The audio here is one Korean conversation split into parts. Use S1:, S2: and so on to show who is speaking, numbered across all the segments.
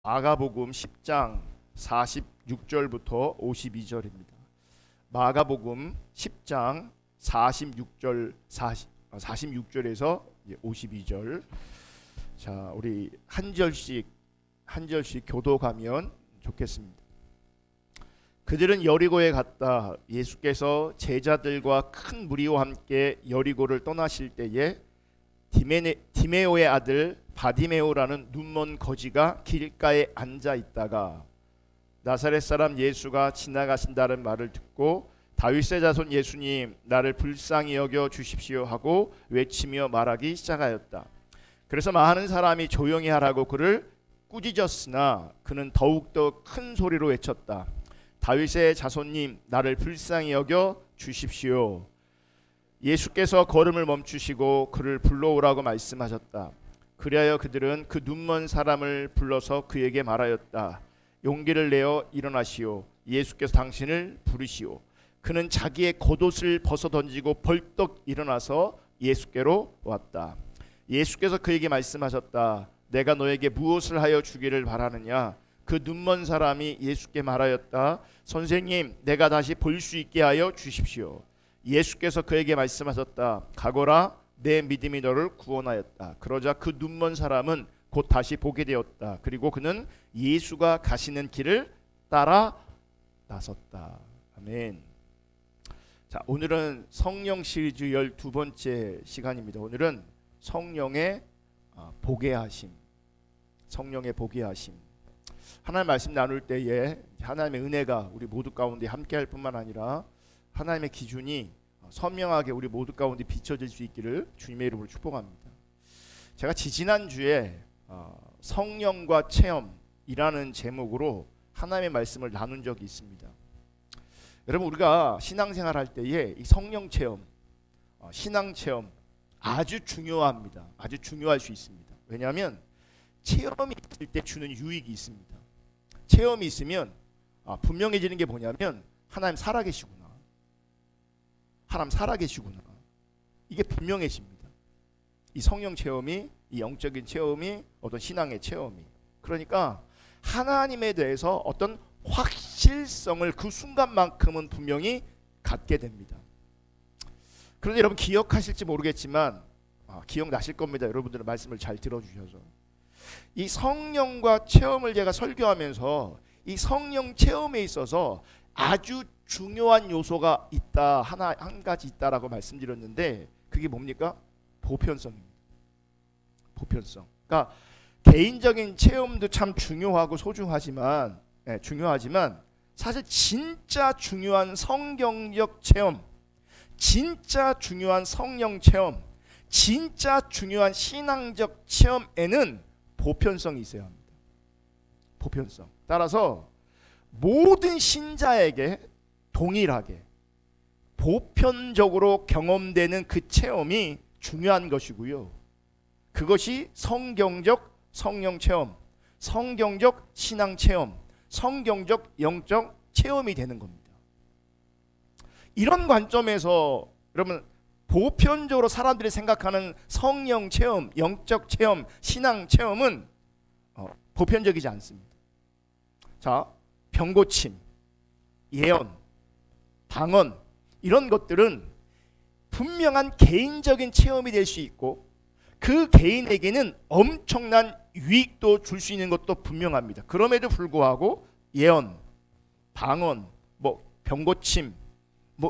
S1: 마가복음 10장 46절부터 52절입니다. 마가복음 10장 46절에서 52절. 자, 우리 한 절씩 교독하면 좋겠습니다. 그들은 여리고에 갔다. 예수께서 제자들과 큰 무리와 함께 여리고를 떠나실 때에 디메오의 아들 바디메오라는 눈먼 거지가 길가에 앉아 있다가 나사렛 사람 예수가 지나가신다는 말을 듣고 다윗의 자손 예수님, 나를 불쌍히 여겨 주십시오 하고 외치며 말하기 시작하였다. 그래서 많은 사람이 조용히 하라고 그를 꾸짖었으나 그는 더욱더 큰 소리로 외쳤다. 다윗의 자손님, 나를 불쌍히 여겨 주십시오. 예수께서 걸음을 멈추시고 그를 불러오라고 말씀하셨다. 그리하여 그들은 그 눈먼 사람을 불러서 그에게 말하였다. 용기를 내어 일어나시오. 예수께서 당신을 부르시오. 그는 자기의 겉옷을 벗어 던지고 벌떡 일어나서 예수께로 왔다. 예수께서 그에게 말씀하셨다. 내가 너에게 무엇을 하여 주기를 바라느냐? 그 눈먼 사람이 예수께 말하였다. 선생님, 내가 다시 볼 수 있게 하여 주십시오. 예수께서 그에게 말씀하셨다. 가거라, 내 믿음이 너를 구원하였다. 그러자 그 눈먼 사람은 곧 다시 보게 되었다. 그리고 그는 예수가 가시는 길을 따라 나섰다. 아멘. 자, 오늘은 성령 시리즈 12번째 시간입니다. 오늘은 성령의 보게 하심. 성령의 보게 하심. 하나님 말씀 나눌 때에 하나님의 은혜가 우리 모두 가운데 함께할 뿐만 아니라 하나님의 기준이 선명하게 우리 모두 가운데 비춰질 수 있기를 주님의 이름으로 축복합니다. 제가 지지난주에 성령과 체험이라는 제목으로 하나님의 말씀을 나눈 적이 있습니다. 여러분, 우리가 신앙생활 할 때에 이 성령 체험, 신앙 체험 아주 중요합니다. 아주 중요할 수 있습니다. 왜냐하면 체험이 있을 때 주는 유익이 있습니다. 체험이 있으면 분명해지는 게 뭐냐면 하나님 살아계시구나. 하나님 살아계시구나. 이게 분명해집니다. 이 성령 체험이, 이 영적인 체험이, 어떤 신앙의 체험이. 그러니까 하나님에 대해서 어떤 확실성을 그 순간만큼은 분명히 갖게 됩니다. 그런데 여러분 기억하실지 모르겠지만 기억나실 겁니다. 여러분들은 말씀을 잘 들어주셔서. 이 성령과 체험을 제가 설교하면서 이 성령 체험에 있어서 아주 중요한 요소가 있다. 한 가지 있다라고 말씀드렸는데 그게 뭡니까? 보편성입니다. 보편성. 그러니까 개인적인 체험도 참 중요하고 소중하지만 사실 진짜 중요한 성경적 체험, 진짜 중요한 성령 체험, 진짜 중요한 신앙적 체험에는 보편성이 있어야 합니다. 보편성. 따라서 모든 신자에게 동일하게 보편적으로 경험되는 그 체험이 중요한 것이고요. 그것이 성경적 성령 체험, 성경적 신앙 체험, 성경적 영적 체험이 되는 겁니다. 이런 관점에서 여러분 보편적으로 사람들이 생각하는 성령 체험, 영적 체험, 신앙 체험은 보편적이지 않습니다. 자, 병고침, 예언, 방언 이런 것들은 분명한 개인적인 체험이 될 수 있고 그 개인에게는 엄청난 유익도 줄 수 있는 것도 분명합니다. 그럼에도 불구하고 예언, 방언, 병고침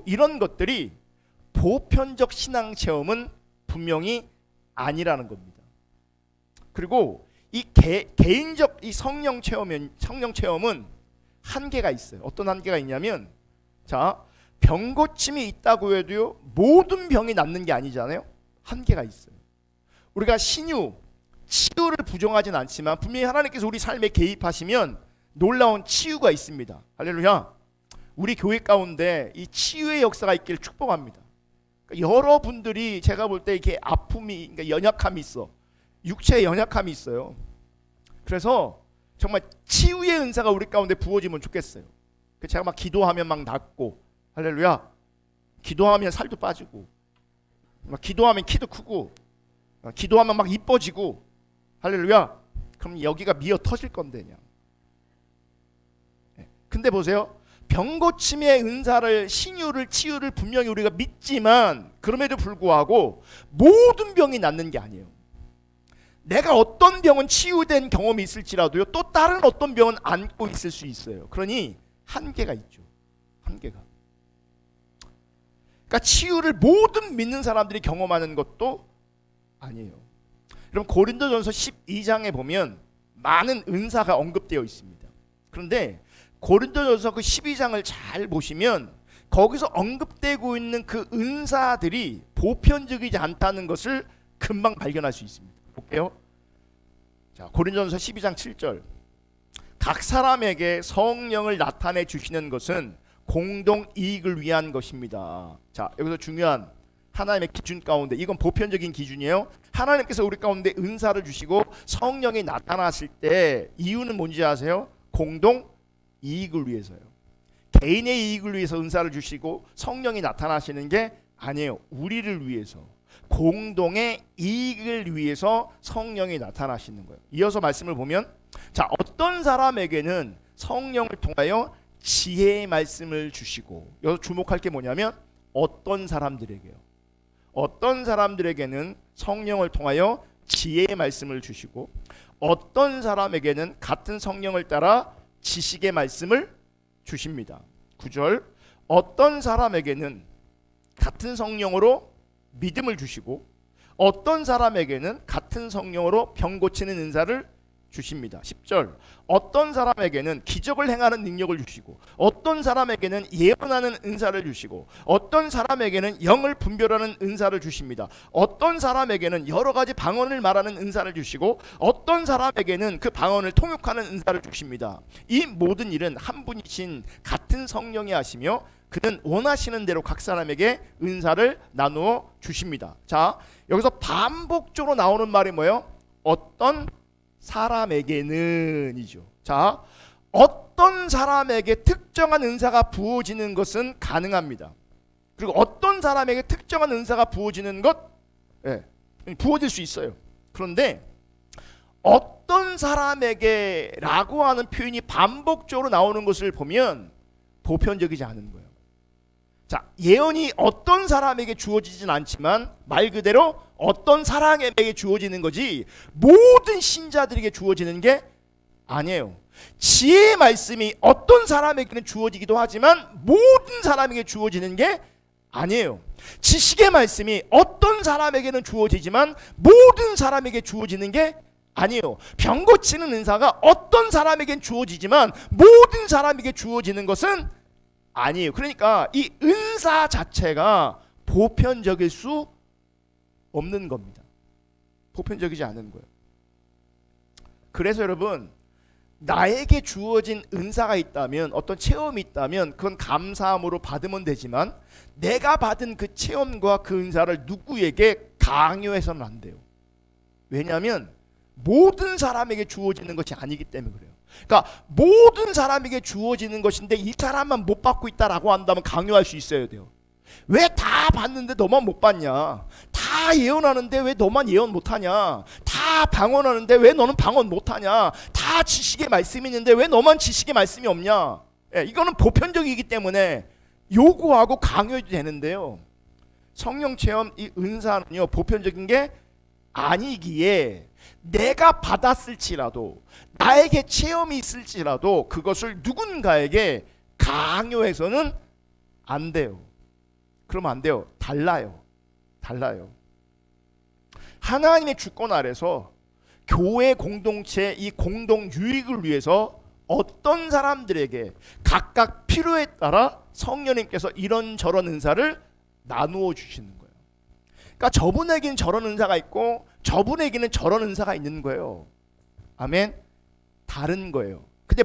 S1: 이런 것들이 보편적 신앙 체험은 분명히 아니라는 겁니다. 그리고 이 개인적 이 성령 체험은 한계가 있어요. 어떤 한계가 있냐면, 자, 병고침이 있다고 해도요 모든 병이 낫는 게 아니잖아요. 한계가 있어요. 우리가 치유를 부정하진 않지만 분명히 하나님께서 우리 삶에 개입하시면 놀라운 치유가 있습니다. 할렐루야. 우리 교회 가운데 이 치유의 역사가 있기를 축복합니다. 그러니까 여러분들이 제가 볼 때 이렇게 아픔이, 그러니까 연약함이 있어. 육체의 연약함이 있어요. 그래서 정말 치유의 은사가 우리 가운데 부어지면 좋겠어요. 제가 막 기도하면 막 낫고, 할렐루야. 기도하면 살도 빠지고, 막 기도하면 키도 크고, 기도하면 막 이뻐지고, 할렐루야. 그럼 여기가 미어 터질 건데 그냥. 근데 보세요. 병고침의 은사를, 신유를, 치유를 분명히 우리가 믿지만 그럼에도 불구하고 모든 병이 낫는 게 아니에요. 내가 어떤 병은 치유된 경험이 있을지라도요, 또 다른 어떤 병은 안고 있을 수 있어요. 그러니 한계가 있죠. 한계가. 그러니까 치유를 모든 믿는 사람들이 경험하는 것도 아니에요. 그럼 고린도전서 12장에 보면 많은 은사가 언급되어 있습니다. 그런데 고린도전서 그 12장을 잘 보시면 거기서 언급되고 있는 그 은사들이 보편적이지 않다는 것을 금방 발견할 수 있습니다. 볼게요. 자, 고린도전서 12장 7절. 각 사람에게 성령을 나타내 주시는 것은 공동 이익을 위한 것입니다. 자, 여기서 중요한 하나님의 기준 가운데, 이건 보편적인 기준이에요. 하나님께서 우리 가운데 은사를 주시고 성령이 나타나실 때 이유는 뭔지 아세요? 공동 이익을 위해서요. 개인의 이익을 위해서 은사를 주시고 성령이 나타나시는 게 아니에요. 우리를 위해서, 공동의 이익을 위해서 성령이 나타나시는 거예요. 이어서 말씀을 보면, 자, 어떤 사람에게는 성령을 통하여 지혜의 말씀을 주시고, 여기서 주목할 게 뭐냐면 어떤 사람들에게요. 어떤 사람들에게는 성령을 통하여 지혜의 말씀을 주시고, 어떤 사람에게는 같은 성령을 따라 지식의 말씀을 주십니다. 9절. 어떤 사람에게는 같은 성령으로 믿음을 주시고, 어떤 사람에게는 같은 성령으로 병 고치는 은사를 주십니다. 10절. 어떤 사람에게는 기적을 행하는 능력을 주시고, 어떤 사람에게는 예언하는 은사를 주시고, 어떤 사람에게는 영을 분별하는 은사를 주십니다. 어떤 사람에게는 여러 가지 방언을 말하는 은사를 주시고, 어떤 사람에게는 그 방언을 통역하는 은사를 주십니다. 이 모든 일은 한 분이신 같은 성령이 하시며 그는 원하시는 대로 각 사람에게 은사를 나누어 주십니다. 자, 여기서 반복적으로 나오는 말이 뭐예요? 어떤 사람에게는이죠. 자, 어떤 사람에게 특정한 은사가 부어지는 것은 가능합니다. 그리고 어떤 사람에게 특정한 은사가 부어지는 것, 부어질 수 있어요. 그런데 어떤 사람에게라고 하는 표현이 반복적으로 나오는 것을 보면 보편적이지 않은 거예요. 자, 예언이 어떤 사람에게 주어지진 않지만 말 그대로 어떤 사람에게 주어지는 거지 모든 신자들에게 주어지는 게 아니에요. 지혜의 말씀이 어떤 사람에게는 주어지기도 하지만 모든 사람에게 주어지는 게 아니에요. 지식의 말씀이 어떤 사람에게는 주어지지만 모든 사람에게 주어지는 게 아니에요. 병 고치는 은사가 어떤 사람에게는 주어지지만 모든 사람에게 주어지는 것은 아니에요. 그러니까 이 은사 자체가 보편적일 수 없는 겁니다. 보편적이지 않은 거예요. 그래서 여러분, 나에게 주어진 은사가 있다면, 어떤 체험이 있다면 그건 감사함으로 받으면 되지만 내가 받은 그 체험과 그 은사를 누구에게 강요해서는 안 돼요. 왜냐하면 모든 사람에게 주어지는 것이 아니기 때문에 그래요. 그러니까 모든 사람에게 주어지는 것인데 이 사람만 못 받고 있다라고 한다면 강요할 수 있어야 돼요. 왜 다 받는데 너만 못 받냐? 다 예언하는데 왜 너만 예언 못하냐? 다 방언하는데 왜 너는 방언 못하냐? 다 지식의 말씀이 있는데 왜 너만 지식의 말씀이 없냐? 이거는 보편적이기 때문에 요구하고 강요해도 되는데요. 성령 체험 이 은사는요, 보편적인 게 아니기에 내가 받았을지라도, 나에게 체험이 있을지라도 그것을 누군가에게 강요해서는 안 돼요. 그러면 안 돼요. 달라요. 하나님의 주권 아래서 교회 공동체 이 공동 유익을 위해서 어떤 사람들에게 각각 필요에 따라 성령님께서 이런저런 은사를 나누어 주시는 거예요. 그러니까 저분에게는 저런 은사가 있고 저분에게는 저런 은사가 있는 거예요. 아멘. 다른 거예요. 근데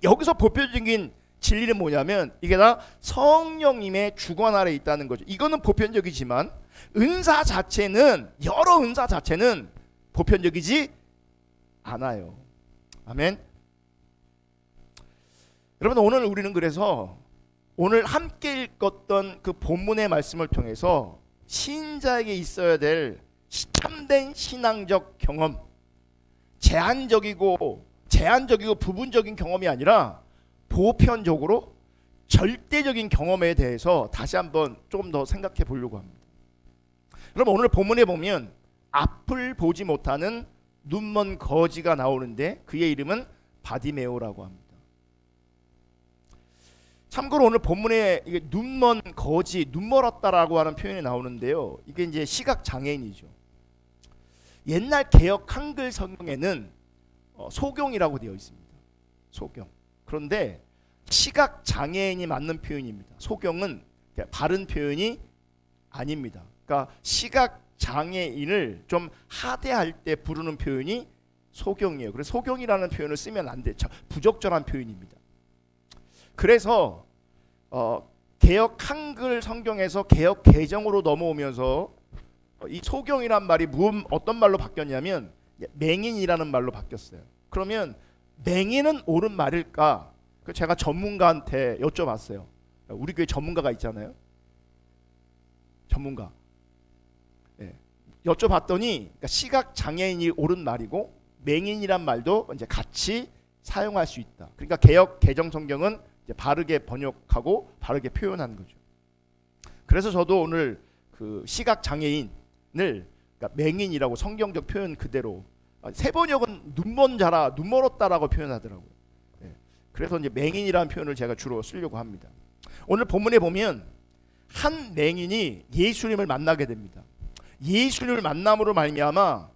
S1: 여기서 보편적인 진리는 뭐냐면 이게 다 성령님의 주권 아래 있다는 거죠. 이거는 보편적이지만 은사 자체는, 여러 은사 자체는 보편적이지 않아요. 아멘. 여러분, 오늘 우리는 그래서 오늘 함께 읽었던 그 본문의 말씀을 통해서 신자에게 있어야 될 참된 신앙적 경험, 제한적이고 부분적인 경험이 아니라 보편적으로 절대적인 경험에 대해서 다시 한번 조금 더 생각해 보려고 합니다. 그럼 오늘 본문에 보면 앞을 보지 못하는 눈먼 거지가 나오는데 그의 이름은 바디메오라고 합니다. 참고로 오늘 본문에 이게 눈먼 거지, 눈멀었다라고 하는 표현이 나오는데요. 이게 이제 시각 장애인이죠. 옛날 개역 한글 성경에는 소경이라고 되어 있습니다. 소경. 그런데 시각 장애인이 맞는 표현입니다. 소경은 바른 표현이 아닙니다. 그러니까 시각 장애인을 좀 하대할 때 부르는 표현이 소경이에요. 그래서 소경이라는 표현을 쓰면 안 돼요. 부적절한 표현입니다. 그래서 개역 한글 성경에서 개역 개정으로 넘어오면서 이 소경이란 말이 어떤 말로 바뀌었냐면 맹인이라는 말로 바뀌었어요. 그러면 맹인은 옳은 말일까? 제가 전문가한테 여쭤봤어요. 우리 교회 전문가가 있잖아요. 전문가. 네. 여쭤봤더니 그러니까 시각 장애인이 옳은 말이고 맹인이란 말도 이제 같이 사용할 수 있다. 그러니까 개역 개정 성경은 이제 바르게 번역하고 바르게 표현한 거죠. 그래서 저도 오늘 그 시각 장애인을 그러니까 맹인이라고 성경적 표현 그대로, 세번역은 눈먼 자라, 눈멀었다라고 표현하더라고요. 네. 그래서 이제 맹인이라는 표현을 제가 주로 쓰려고 합니다. 오늘 본문에 보면 한 맹인이 예수님을 만나게 됩니다. 예수님을 만남으로 말미암아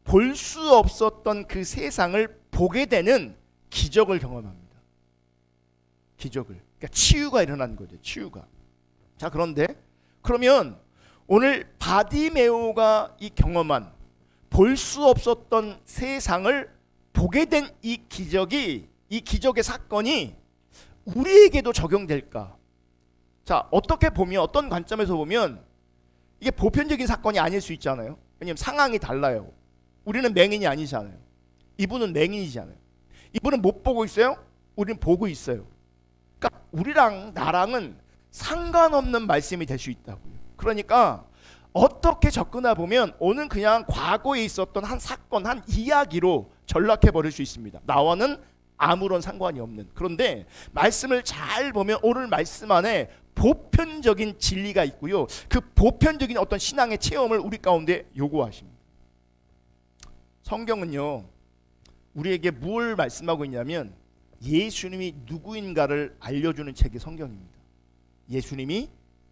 S1: 볼 수 없었던 그 세상을 보게 되는 기적을 경험합니다. 기적을. 그러니까 치유가 일어난 거죠. 치유가. 자, 그러면 오늘 바디메오가 이 경험한 볼 수 없었던 세상을 보게 된 이 기적의 사건이 우리에게도 적용될까? 자, 어떻게 보면, 어떤 관점에서 보면 이게 보편적인 사건이 아닐 수 있잖아요. 왜냐하면 상황이 달라요. 우리는 맹인이 아니잖아요. 이분은 맹인이잖아요. 이분은 못 보고 있어요. 우리는 보고 있어요. 그러니까 우리랑 나랑은 상관없는 말씀이 될 수 있다고요. 그러니까 어떻게 접근해 보면 오늘 그냥 과거에 있었던 한 사건, 한 이야기로 전락해 버릴 수 있습니다. 나와는 아무런 상관이 없는. 그런데 말씀을 잘 보면 오늘 말씀 안에 보편적인 진리가 있고요. 그 보편적인 어떤 신앙의 체험을 우리 가운데 요구하십니다. 성경은요, 우리에게 뭘 말씀하고 있냐면 예수님이 누구인가를 알려주는 책이 성경입니다. 예수님이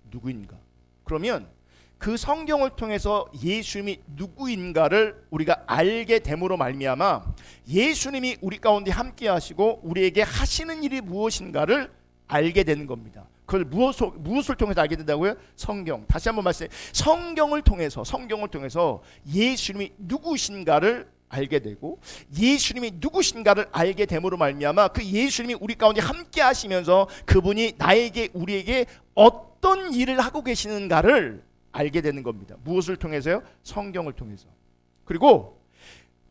S1: 누구인가. 그러면 그 성경을 통해서 예수님이 누구인가를 우리가 알게 됨으로 말미암아 예수님이 우리 가운데 함께 하시고 우리에게 하시는 일이 무엇인가를 알게 되는 겁니다. 그걸 무엇을 통해서 알게 된다고요? 성경. 다시 한번 말씀해. 성경을 통해서 예수님이 누구신가를 알게 되고 예수님이 누구신가를 알게 됨으로 말미암아 그 예수님이 우리 가운데 함께 하시면서 그분이 나에게, 우리에게 어떤 일을 하고 계시는가를 알게 되는 겁니다. 무엇을 통해서요? 성경을 통해서. 그리고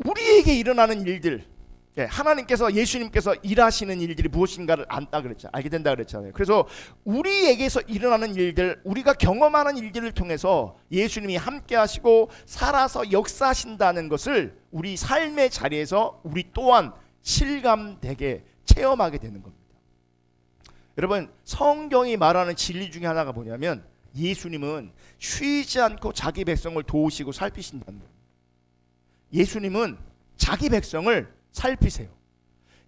S1: 우리에게 일어나는 일들, 하나님께서, 예수님께서 일하시는 일들이 무엇인가를 알게 된다 그랬잖아요. 그래서 우리에게서 일어나는 일들, 우리가 경험하는 일들을 통해서 예수님이 함께 하시고 살아서 역사하신다는 것을 우리 삶의 자리에서 우리 또한 실감되게 체험하게 되는 겁니다. 여러분, 성경이 말하는 진리 중에 하나가 뭐냐면 예수님은 쉬지 않고 자기 백성을 도우시고 살피신다는 겁니다. 예수님은 자기 백성을 살피세요.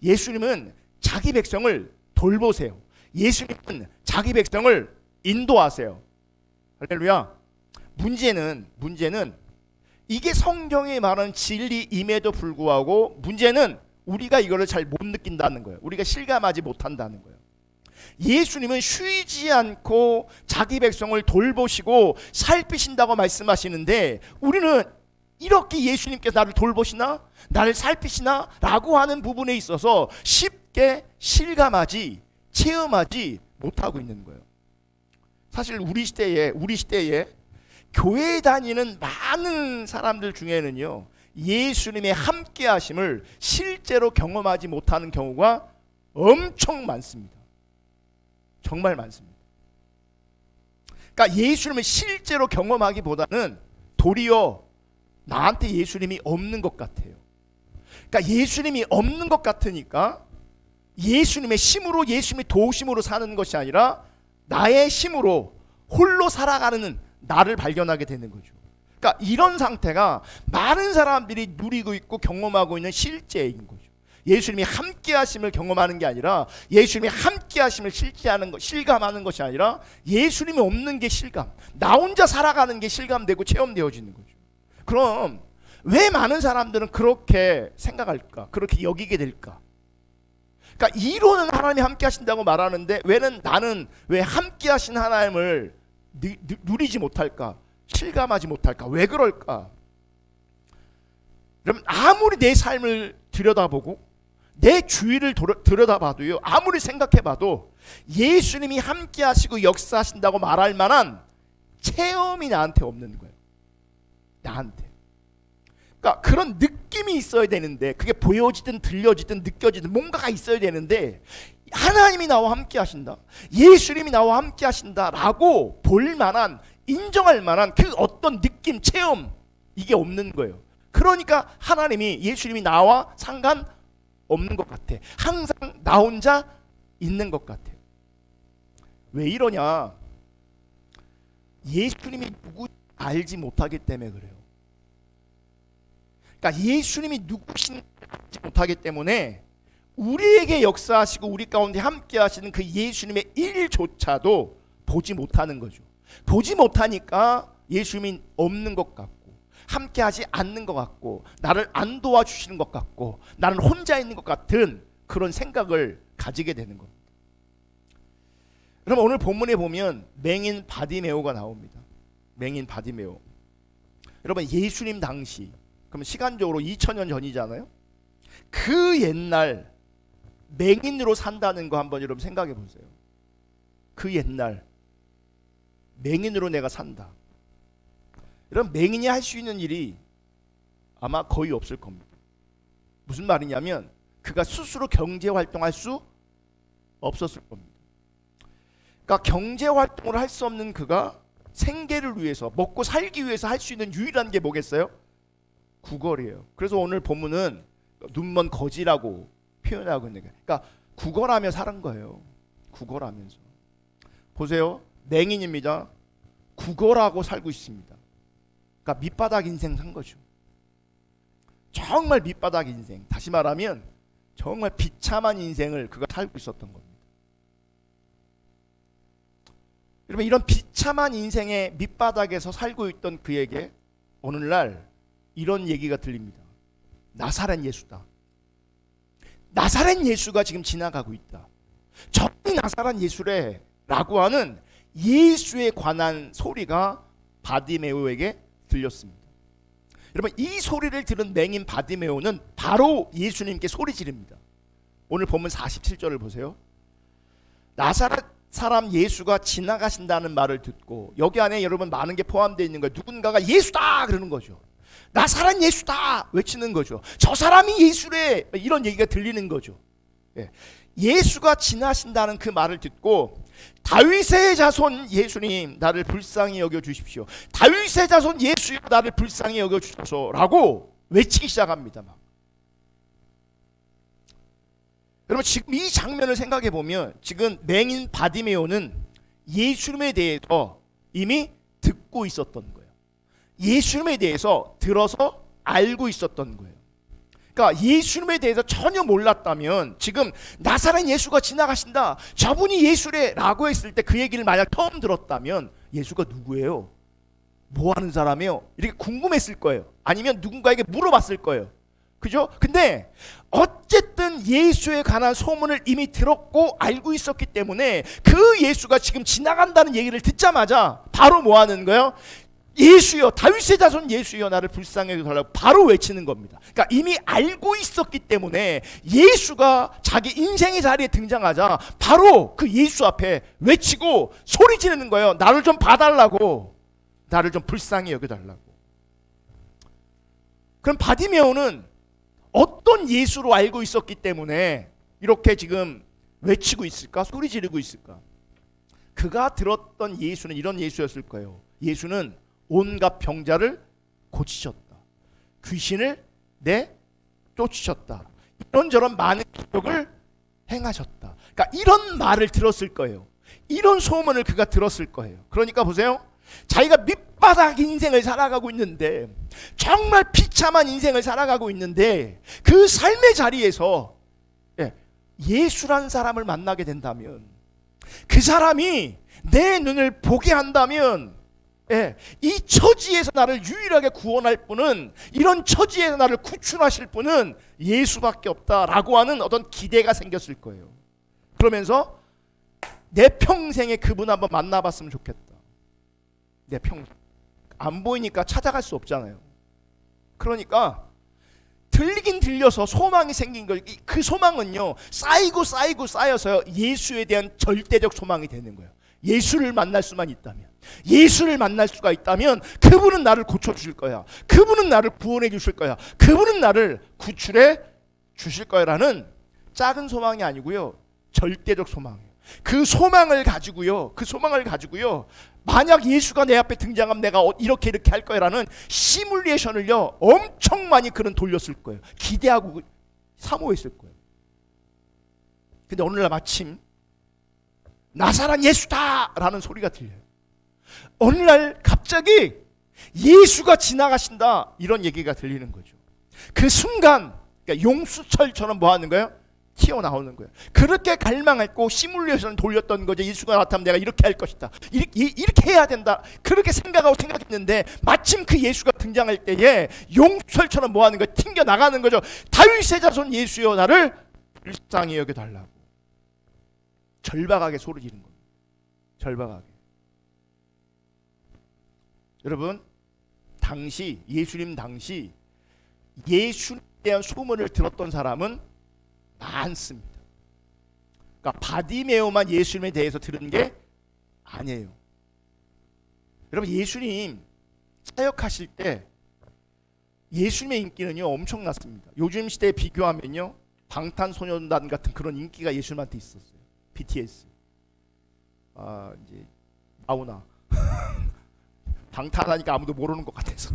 S1: 예수님은 자기 백성을 돌보세요. 예수님은 자기 백성을 인도하세요. 할렐루야. 문제는 이게 성경에 말하는 진리임에도 불구하고 문제는 우리가 이거를 잘 못 느낀다는 거예요. 우리가 실감하지 못한다는 거예요. 예수님은 쉬지 않고 자기 백성을 돌보시고 살피신다고 말씀하시는데 우리는 이렇게 예수님께서 나를 돌보시나? 나를 살피시나? 라고 하는 부분에 있어서 쉽게 실감하지, 체험하지 못하고 있는 거예요. 사실 우리 시대에 교회에 다니는 많은 사람들 중에는요, 예수님의 함께 하심을 실제로 경험하지 못하는 경우가 엄청 많습니다. 정말 많습니다. 그러니까 예수님을 실제로 경험하기보다는 도리어 나한테 예수님이 없는 것 같아요. 그러니까 예수님이 없는 것 같으니까 예수님의 힘으로, 예수님의 도우심으로 사는 것이 아니라 나의 힘으로 홀로 살아가는 나를 발견하게 되는 거죠. 그러니까 이런 상태가 많은 사람들이 누리고 있고 경험하고 있는 실제인 거죠. 예수님이 함께 하심을 경험하는 게 아니라, 예수님이 함께 하심을 실감하는 것이 아니라, 예수님이 없는 게 실감, 나 혼자 살아가는 게 실감되고 체험되어지는 거죠. 그럼 왜 많은 사람들은 그렇게 생각할까? 그렇게 여기게 될까? 그러니까 이론은 하나님이 함께 하신다고 말하는데 나는 왜 함께 하신 하나님을 누리지 못할까? 실감하지 못할까? 왜 그럴까? 여러분, 아무리 내 삶을 들여다보고 내 주위를 들여다봐도요, 아무리 생각해봐도 예수님이 함께 하시고 역사하신다고 말할 만한 체험이 나한테 없는 거예요. 나한테. 그러니까 그런 느낌이 있어야 되는데, 그게 보여지든 들려지든 느껴지든 뭔가가 있어야 되는데, 하나님이 나와 함께 하신다, 예수님이 나와 함께 하신다라고 볼 만한, 인정할 만한 그 어떤 느낌, 체험, 이게 없는 거예요. 그러니까 하나님이, 예수님이 나와 상관없는 것 같아. 항상 나 혼자 있는 것 같아. 왜 이러냐? 예수님이 누구인지 알지 못하기 때문에 그래요. 그러니까 예수님이 누구신지 알지 못하기 때문에 우리에게 역사하시고 우리 가운데 함께 하시는 그 예수님의 일조차도 보지 못하는 거죠. 보지 못하니까 예수님이 없는 것 같고, 함께 하지 않는 것 같고, 나를 안 도와주시는 것 같고, 나는 혼자 있는 것 같은 그런 생각을 가지게 되는 겁니다. 그럼 오늘 본문에 보면 맹인 바디메오가 나옵니다. 맹인 바디메오. 여러분, 예수님 당시, 그러면 시간적으로 2000년 전이잖아요. 그 옛날 맹인으로 산다는 거 한번 여러분 생각해 보세요. 그 옛날 맹인으로 내가 산다. 여러분, 맹인이 할 수 있는 일이 아마 거의 없을 겁니다. 무슨 말이냐면 그가 스스로 경제 활동할 수 없었을 겁니다. 그러니까 경제 활동을 할 수 없는 그가 생계를 위해서, 먹고 살기 위해서 할 수 있는 유일한 게 뭐겠어요? 구걸이에요. 그래서 오늘 본문은 눈먼 거지라고 표현하고 있는 거예요. 그러니까 구걸하며 사는 거예요. 구걸하면서. 보세요. 맹인입니다. 구걸하고 살고 있습니다. 그러니까 밑바닥 인생 산 거죠. 정말 밑바닥 인생. 다시 말하면 정말 비참한 인생을 그가 살고 있었던 겁니다. 여러분, 이런 비참한 인생의 밑바닥에서 살고 있던 그에게 오늘날 이런 얘기가 들립니다. 나사렛 예수다. 나사렛 예수가 지금 지나가고 있다. 저기 나사렛 예수래 라고 하는 예수에 관한 소리가 바디메오에게 들렸습니다. 여러분, 이 소리를 들은 맹인 바디메오는 바로 예수님께 소리 지릅니다. 오늘 본문 47절을 보세요. 나사렛 사람 예수가 지나가신다는 말을 듣고, 여기 안에 여러분 많은 게 포함되어 있는 거예요. 누군가가 예수다 그러는 거죠. 나사렛 예수다 외치는 거죠. 저 사람이 예수래, 이런 얘기가 들리는 거죠. 예수가 지나신다는 그 말을 듣고, 다윗의 자손 예수님 나를 불쌍히 여겨주십시오, 다윗의 자손 예수여 나를 불쌍히 여겨주소서라고 외치기 시작합니다. 막. 여러분, 지금 이 장면을 생각해 보면 지금 맹인 바디메오는 예수님에 대해서 이미 듣고 있었던 거예요. 예수님에 대해서 들어서 알고 있었던 거예요. 그러니까 예수님에 대해서 전혀 몰랐다면 지금 나사렛 예수가 지나가신다, 저분이 예수래 라고 했을 때 그 얘기를 만약 처음 들었다면 예수가 누구예요? 뭐 하는 사람이에요? 이렇게 궁금했을 거예요. 아니면 누군가에게 물어봤을 거예요. 그죠? 근데 어쨌든 예수에 관한 소문을 이미 들었고 알고 있었기 때문에 그 예수가 지금 지나간다는 얘기를 듣자마자 바로 뭐 하는 거예요? 예수여, 다윗의 자손 예수여 나를 불쌍히 여겨달라고 바로 외치는 겁니다. 그러니까 이미 알고 있었기 때문에 예수가 자기 인생의 자리에 등장하자 바로 그 예수 앞에 외치고 소리 지르는 거예요. 나를 좀 봐달라고, 나를 좀 불쌍히 여겨달라고. 그럼 바디메오는 어떤 예수로 알고 있었기 때문에 이렇게 지금 외치고 있을까? 소리 지르고 있을까? 그가 들었던 예수는 이런 예수였을 거예요. 예수는 온갖 병자를 고치셨다, 귀신을 내쫓으셨다, 이런저런 많은 기적을 행하셨다. 그러니까 이런 말을 들었을 거예요. 이런 소문을 그가 들었을 거예요. 그러니까 보세요. 자기가 밑바닥 인생을 살아가고 있는데, 정말 비참한 인생을 살아가고 있는데, 그 삶의 자리에서 예수란 사람을 만나게 된다면, 그 사람이 내 눈을 보게 한다면, 이 처지에서 나를 유일하게 구원할 분은, 이런 처지에서 나를 구출하실 분은 예수밖에 없다라고 하는 어떤 기대가 생겼을 거예요. 그러면서 내 평생에 그분 한번 만나봤으면 좋겠다. 내 평생 안 보이니까 찾아갈 수 없잖아요. 그러니까 들리긴 들려서 소망이 생긴 거예요. 그 소망은요, 쌓이고 쌓여서 예수에 대한 절대적 소망이 되는 거예요. 예수를 만날 수만 있다면, 예수를 만날 수가 있다면 그분은 나를 고쳐주실 거야. 그분은 나를 구원해 주실 거야. 그분은 나를 구출해 주실 거야라는 작은 소망이 아니고요, 절대적 소망이에요. 그 소망을 가지고요, 만약 예수가 내 앞에 등장하면 내가 이렇게 할 거야라는 시뮬레이션을요 엄청 많이 그는 돌렸을 거예요. 기대하고 사모했을 거예요. 근데 어느 날 마침 나사렛 예수다 라는 소리가 들려요. 어느 날 갑자기 예수가 지나가신다 이런 얘기가 들리는 거죠. 그 순간 그러니까 용수철처럼 뭐 하는 거예요? 튀어나오는 거예요. 그렇게 갈망했고 시뮬레이션을 돌렸던 거죠. 예수가 나타나면 내가 이렇게 할 것이다, 이렇게 해야 된다, 그렇게 생각했는데 마침 그 예수가 등장할 때에 용수철처럼 뭐 하는 거예요? 튕겨나가는 거죠. 다윗의 자손 예수여, 나를 불쌍히 여겨달라고 절박하게 소리 지른 겁니다. 절박하게. 여러분, 당시 예수님 당시 예수님에 대한 소문을 들었던 사람은 많습니다. 그러니까 바디메오만 예수님에 대해서 들은 게 아니에요. 여러분, 예수님 사역하실 때 예수님의 인기는요 엄청났습니다. 요즘 시대에 비교하면요 방탄소년단 같은 그런 인기가 예수님한테 있었어요. BTS 이제 나오나 방탄하니까 아무도 모르는 것 같아서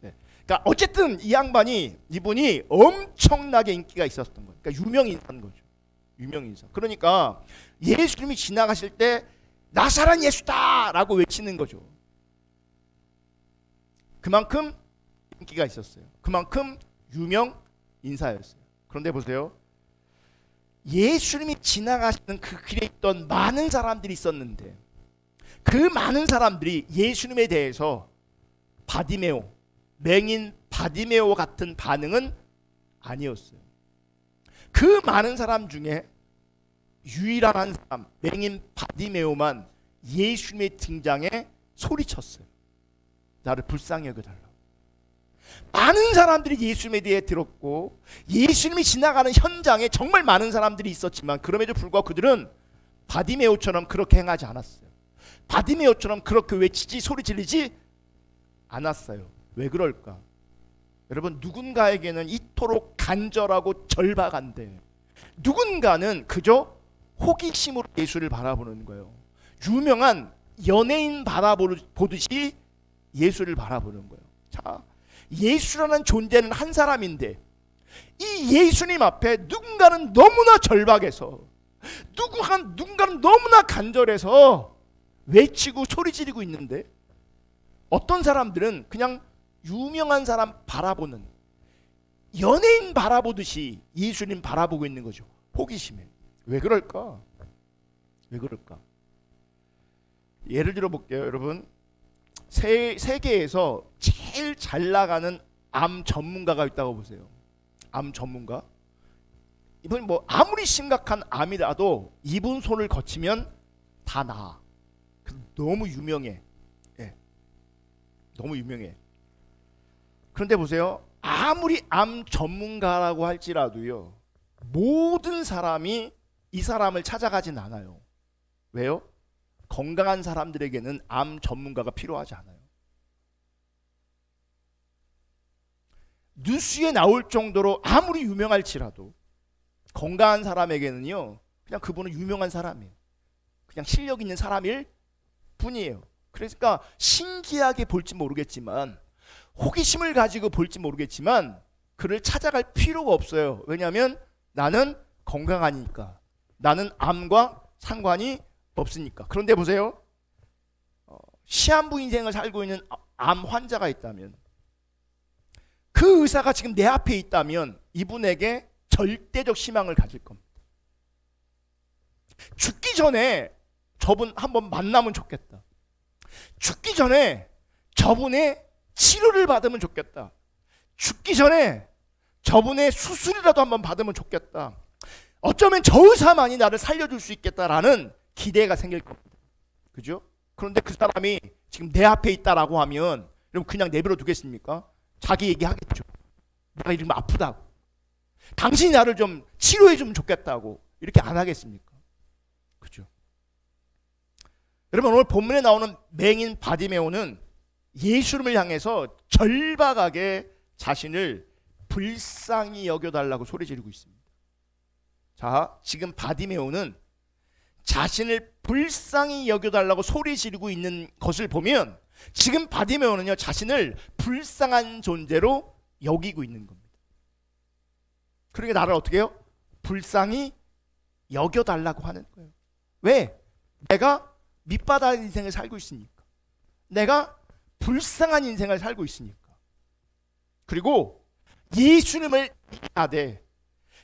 S1: 네. 그러니까 어쨌든 이분이 엄청나게 인기가 있었던 거예요. 그러니까 유명인사인 거죠. 유명인사. 그러니까 예수님이 지나가실 때 나사렛 예수다 라고 외치는 거죠. 그만큼 인기가 있었어요. 그만큼 유명 인사였어요. 그런데 보세요. 예수님이 지나가시는 그 길에 있던 많은 사람들이 있었는데 그 많은 사람들이 예수님에 대해서 바디메오, 맹인 바디메오 같은 반응은 아니었어요. 그 많은 사람 중에 유일한 한 사람, 맹인 바디메오만 예수님의 등장에 소리쳤어요. 나를 불쌍히 여겨달라고. 많은 사람들이 예수님에 대해 들었고 예수님이 지나가는 현장에 정말 많은 사람들이 있었지만 그럼에도 불구하고 그들은 바디메오처럼 그렇게 행하지 않았어요. 바디메오처럼 그렇게 외치지 소리 지르지 않았어요. 왜 그럴까? 여러분, 누군가에게는 이토록 간절하고 절박한데 누군가는 그저 호기심으로 예수를 바라보는 거예요. 유명한 연예인 바라보듯이 예수를 바라보는 거예요. 자, 예수라는 존재는 한 사람인데 이 예수님 앞에 누군가는 너무나 절박해서 누군가는 너무나 간절해서 외치고 소리 지르고 있는데 어떤 사람들은 그냥 유명한 사람 바라보는 연예인 바라보듯이 예수님 바라보고 있는 거죠. 호기심에. 왜 그럴까? 왜 그럴까? 예를 들어 볼게요. 여러분, 세계에서 제일 잘 나가는 암 전문가가 있다고 보세요. 암 전문가. 이분 뭐 아무리 심각한 암이라도 이분 손을 거치면 다 나아. 너무 유명해. 예. 너무 유명해. 그런데 보세요. 아무리 암 전문가라고 할지라도요, 모든 사람이 이 사람을 찾아가진 않아요. 왜요? 건강한 사람들에게는 암 전문가가 필요하지 않아요. 뉴스에 나올 정도로 아무리 유명할지라도 건강한 사람에게는요, 그냥 그분은 유명한 사람이에요. 그냥 실력 있는 사람일 뿐이에요. 그러니까 신기하게 볼지 모르겠지만, 호기심을 가지고 볼지 모르겠지만 그를 찾아갈 필요가 없어요. 왜냐하면 나는 건강하니까. 나는 암과 상관이 없으니까. 그런데 보세요. 시한부 인생을 살고 있는 암 환자가 있다면, 그 의사가 지금 내 앞에 있다면 이분에게 절대적 희망을 가질 겁니다. 죽기 전에 저분 한번 만나면 좋겠다. 죽기 전에 저분의 치료를 받으면 좋겠다. 죽기 전에 저분의 수술이라도 한번 받으면 좋겠다. 어쩌면 저 의사만이 나를 살려줄 수 있겠다라는 기대가 생길 겁니다. 그죠? 그런데 그 사람이 지금 내 앞에 있다라고 하면 여러분 그냥 내버려 두겠습니까? 자기 얘기하겠죠. 내가 이러면 아프다고. 당신이 나를 좀 치료해 주면 좋겠다고. 이렇게 안 하겠습니까? 그죠? 여러분 오늘 본문에 나오는 맹인 바디메오는 예수님을 향해서 절박하게 자신을 불쌍히 여겨달라고 소리 지르고 있습니다. 자, 지금 바디메오는 자신을 불쌍히 여겨달라고 소리 지르고 있는 것을 보면 지금 바디메오는요 자신을 불쌍한 존재로 여기고 있는 겁니다. 그러니까 나를 어떻게 해요? 불쌍히 여겨달라고 하는 거예요. 왜? 내가 밑바닥 인생을 살고 있으니까. 내가 불쌍한 인생을 살고 있으니까. 그리고 예수님을 이해하되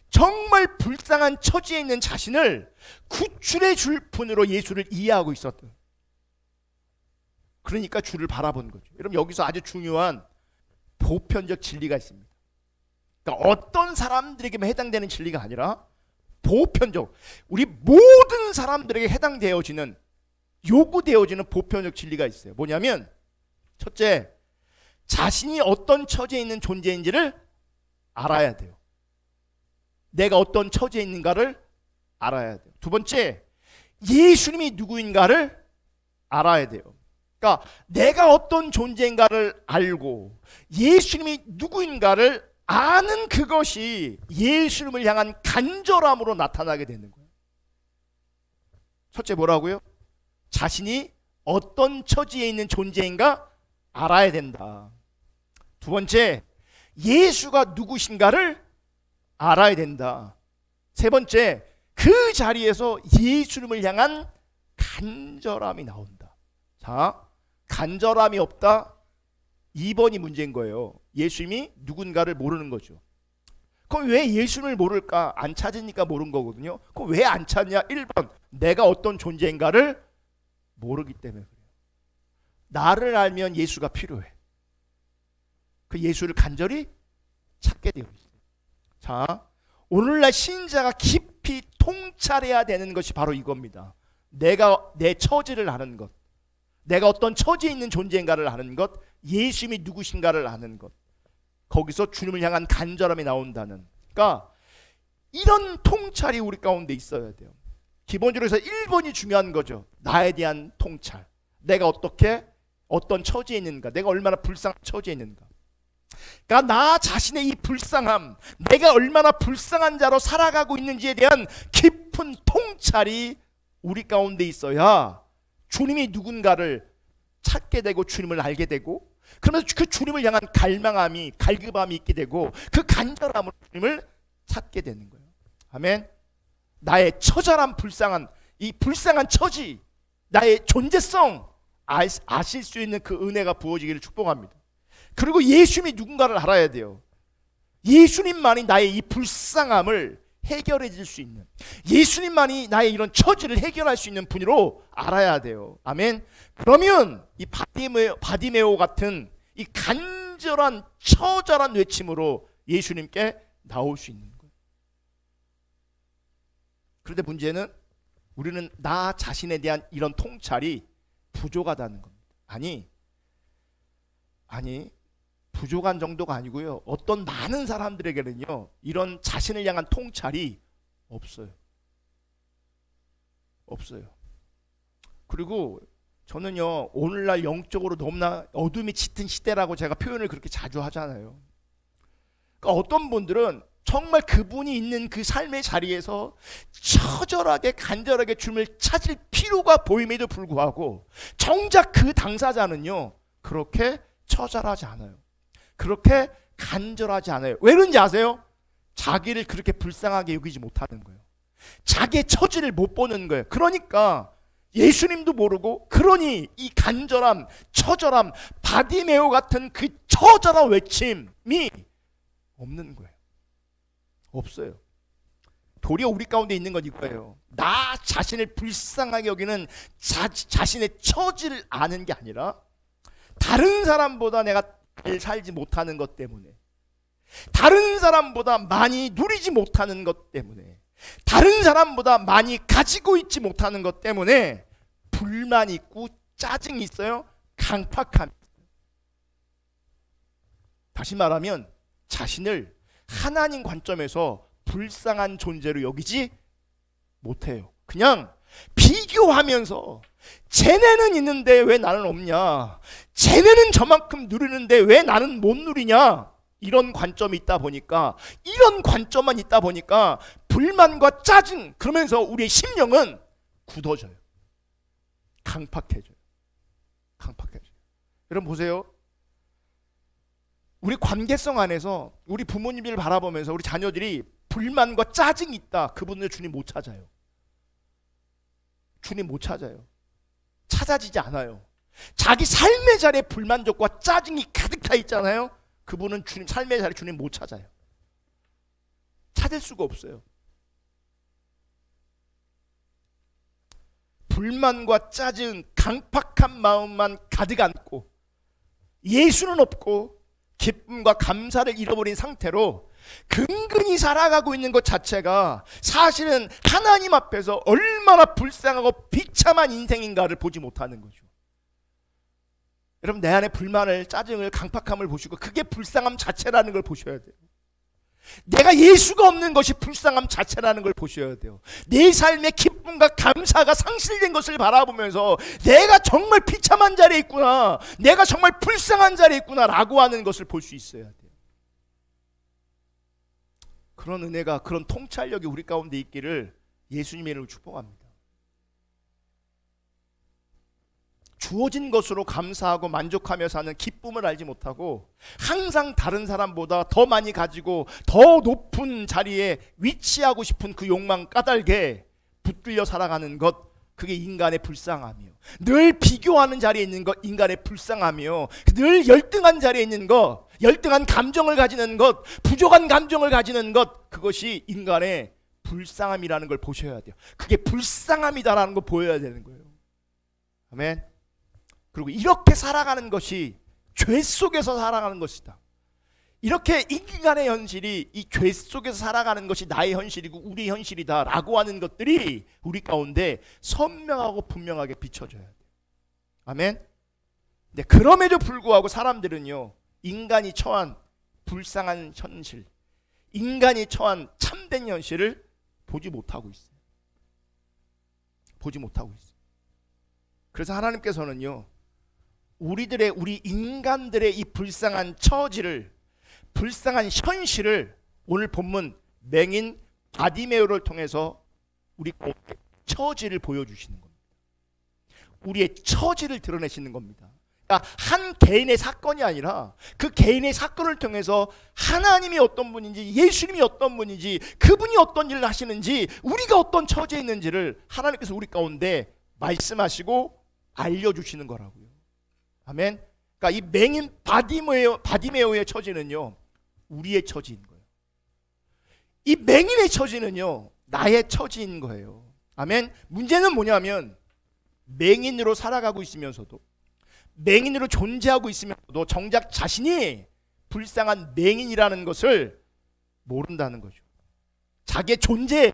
S1: 정말 불쌍한 처지에 있는 자신을 구출해 줄 분으로 예수를 이해하고 있었던. 그러니까 주를 바라본 거죠. 여러분 여기서 아주 중요한 보편적 진리가 있습니다. 그러니까 어떤 사람들에게만 해당되는 진리가 아니라 보편적, 우리 모든 사람들에게 해당되어지는, 요구되어지는 보편적 진리가 있어요. 뭐냐면 첫째, 자신이 어떤 처지에 있는 존재인지를 알아야 돼요. 내가 어떤 처지에 있는가를 알아야 돼요. 두 번째, 예수님이 누구인가를 알아야 돼요. 그러니까 내가 어떤 존재인가를 알고 예수님이 누구인가를 아는 그것이 예수님을 향한 간절함으로 나타나게 되는 거예요. 첫째 뭐라고요? 자신이 어떤 처지에 있는 존재인가 알아야 된다. 두 번째, 예수가 누구신가를 알아야 된다. 세 번째, 그 자리에서 예수님을 향한 간절함이 나온다. 자, 간절함이 없다. 2번이 문제인 거예요. 예수님이 누군가를 모르는 거죠. 그럼 왜 예수님을 모를까? 안 찾으니까 모르는 거거든요. 그럼 왜 안 찾냐? 1번, 내가 어떤 존재인가를 모르기 때문에 그래요. 나를 알면 예수가 필요해. 그 예수를 간절히 찾게 되어 있어요. 자, 오늘날 신자가 깊이 통찰해야 되는 것이 바로 이겁니다. 내가 내 처지를 아는 것, 내가 어떤 처지에 있는 존재인가를 아는 것, 예수님이 누구신가를 아는 것, 거기서 주님을 향한 간절함이 나온다는. 그러니까 이런 통찰이 우리 가운데 있어야 돼요. 기본적으로 해서 1번이 중요한 거죠. 나에 대한 통찰. 내가 어떻게 어떤 처지에 있는가, 내가 얼마나 불쌍한 처지에 있는가. 그러니까 나 자신의 이 불쌍함, 내가 얼마나 불쌍한 자로 살아가고 있는지에 대한 깊은 통찰이 우리 가운데 있어야 주님이 누군가를 찾게 되고 주님을 알게 되고, 그러면서 그 주님을 향한 갈망함이, 갈급함이 있게 되고 그 간절함으로 주님을 찾게 되는 거예요. 아멘. 나의 처절한 불쌍한, 이 불쌍한 처지, 나의 존재성 아실 수 있는 그 은혜가 부어지기를 축복합니다. 그리고 예수님이 누군가를 알아야 돼요. 예수님만이 나의 이 불쌍함을 해결해 줄 수 있는, 예수님만이 나의 이런 처지를 해결할 수 있는 분으로 알아야 돼요. 아멘. 그러면 이 바디메오 같은 이 간절한 처절한 외침으로 예수님께 나올 수 있는 거예요. 그런데 문제는 우리는 나 자신에 대한 이런 통찰이 부족하다는 겁니다. 아니 부족한 정도가 아니고요, 어떤 많은 사람들에게는요 이런 자신을 향한 통찰이 없어요. 그리고 저는요 오늘날 영적으로 너무나 어둠이 짙은 시대라고 제가 표현을 그렇게 자주 하잖아요. 그러니까 어떤 분들은 정말 그분이 있는 그 삶의 자리에서 처절하게 간절하게 주님을 찾을 필요가 보임에도 불구하고 정작 그 당사자는요 그렇게 처절하지 않아요. 그렇게 간절하지 않아요. 왜 그런지 아세요? 자기를 그렇게 불쌍하게 여기지 못하는 거예요. 자기의 처지를 못 보는 거예요. 그러니까 예수님도 모르고, 그러니 이 간절함, 처절함, 바디메오 같은 그 처절한 외침이 없는 거예요. 없어요. 도리어 우리 가운데 있는 건 이거예요. 나 자신을 불쌍하게 여기는 자신의 처지를 아는 게 아니라 다른 사람보다 내가 잘 살지 못하는 것 때문에, 다른 사람보다 많이 누리지 못하는 것 때문에, 다른 사람보다 많이 가지고 있지 못하는 것 때문에 불만이 있고 짜증이 있어요. 강팍함이 있어요. 다시 말하면 자신을 하나님 관점에서 불쌍한 존재로 여기지 못해요. 그냥 비교하면서 쟤네는 있는데 왜 나는 없냐, 쟤네는 저만큼 누리는데 왜 나는 못 누리냐, 이런 관점이 있다 보니까, 이런 관점만 있다 보니까 불만과 짜증, 그러면서 우리의 심령은 굳어져요. 강팍해져요. 강팍해져요. 여러분 보세요. 우리 관계성 안에서 우리 부모님을 바라보면서 우리 자녀들이 불만과 짜증이 있다, 그분을 주님 못 찾아요. 주님 못 찾아요. 찾아지지 않아요. 자기 삶의 자리에 불만족과 짜증이 가득 차 있잖아요. 그분은 주님 삶의 자리에 주님 못 찾아요. 찾을 수가 없어요. 불만과 짜증, 강팍한 마음만 가득 안고 예수는 없고 기쁨과 감사를 잃어버린 상태로 근근히 살아가고 있는 것 자체가 사실은 하나님 앞에서 얼마나 불쌍하고 비참한 인생인가를 보지 못하는 거죠. 여러분, 내 안에 불만을, 짜증을, 강팍함을 보시고 그게 불쌍함 자체라는 걸 보셔야 돼요. 내가 예수가 없는 것이 불쌍함 자체라는 걸 보셔야 돼요. 내 삶의 기쁨과 감사가 상실된 것을 바라보면서 내가 정말 비참한 자리에 있구나, 내가 정말 불쌍한 자리에 있구나 라고 하는 것을 볼 수 있어야 돼요. 그런 은혜가, 그런 통찰력이 우리 가운데 있기를 예수님의 이름으로 축복합니다. 주어진 것으로 감사하고 만족하며 사는 기쁨을 알지 못하고 항상 다른 사람보다 더 많이 가지고 더 높은 자리에 위치하고 싶은 그 욕망 까닭에 붙들려 살아가는 것, 그게 인간의 불쌍함이요. 늘 비교하는 자리에 있는 것, 인간의 불쌍함이요. 늘 열등한 자리에 있는 것, 열등한 감정을 가지는 것, 부족한 감정을 가지는 것, 그것이 인간의 불쌍함이라는 걸 보셔야 돼요. 그게 불쌍함이다라는 걸 보여야 되는 거예요. 아멘. 그리고 이렇게 살아가는 것이 죄 속에서 살아가는 것이다. 이렇게 인간의 현실이 이 죄 속에서 살아가는 것이 나의 현실이고 우리 현실이다 라고 하는 것들이 우리 가운데 선명하고 분명하게 비춰져야 돼요. 아멘. 근데 그럼에도 불구하고 사람들은요, 인간이 처한 불쌍한 현실, 인간이 처한 참된 현실을 보지 못하고 있어요. 보지 못하고 있어요. 그래서 하나님께서는요, 우리 인간들의 이 불쌍한 처지를, 불쌍한 현실을 오늘 본문 맹인 바디메오를 통해서 우리 처지를 보여주시는 겁니다. 우리의 처지를 드러내시는 겁니다. 그러니까 한 개인의 사건이 아니라 그 개인의 사건을 통해서 하나님이 어떤 분인지, 예수님이 어떤 분인지, 그분이 어떤 일을 하시는지, 우리가 어떤 처지에 있는지를 하나님께서 우리 가운데 말씀하시고 알려주시는 거라고요. 아멘. 그러니까 이 맹인 바디메오의 처지는요, 우리의 처지인 거예요. 이 맹인의 처지는요, 나의 처지인 거예요. 아멘. 문제는 뭐냐면 맹인으로 살아가고 있으면서도, 맹인으로 존재하고 있으면서도 정작 자신이 불쌍한 맹인이라는 것을 모른다는 거죠. 자기의 존재,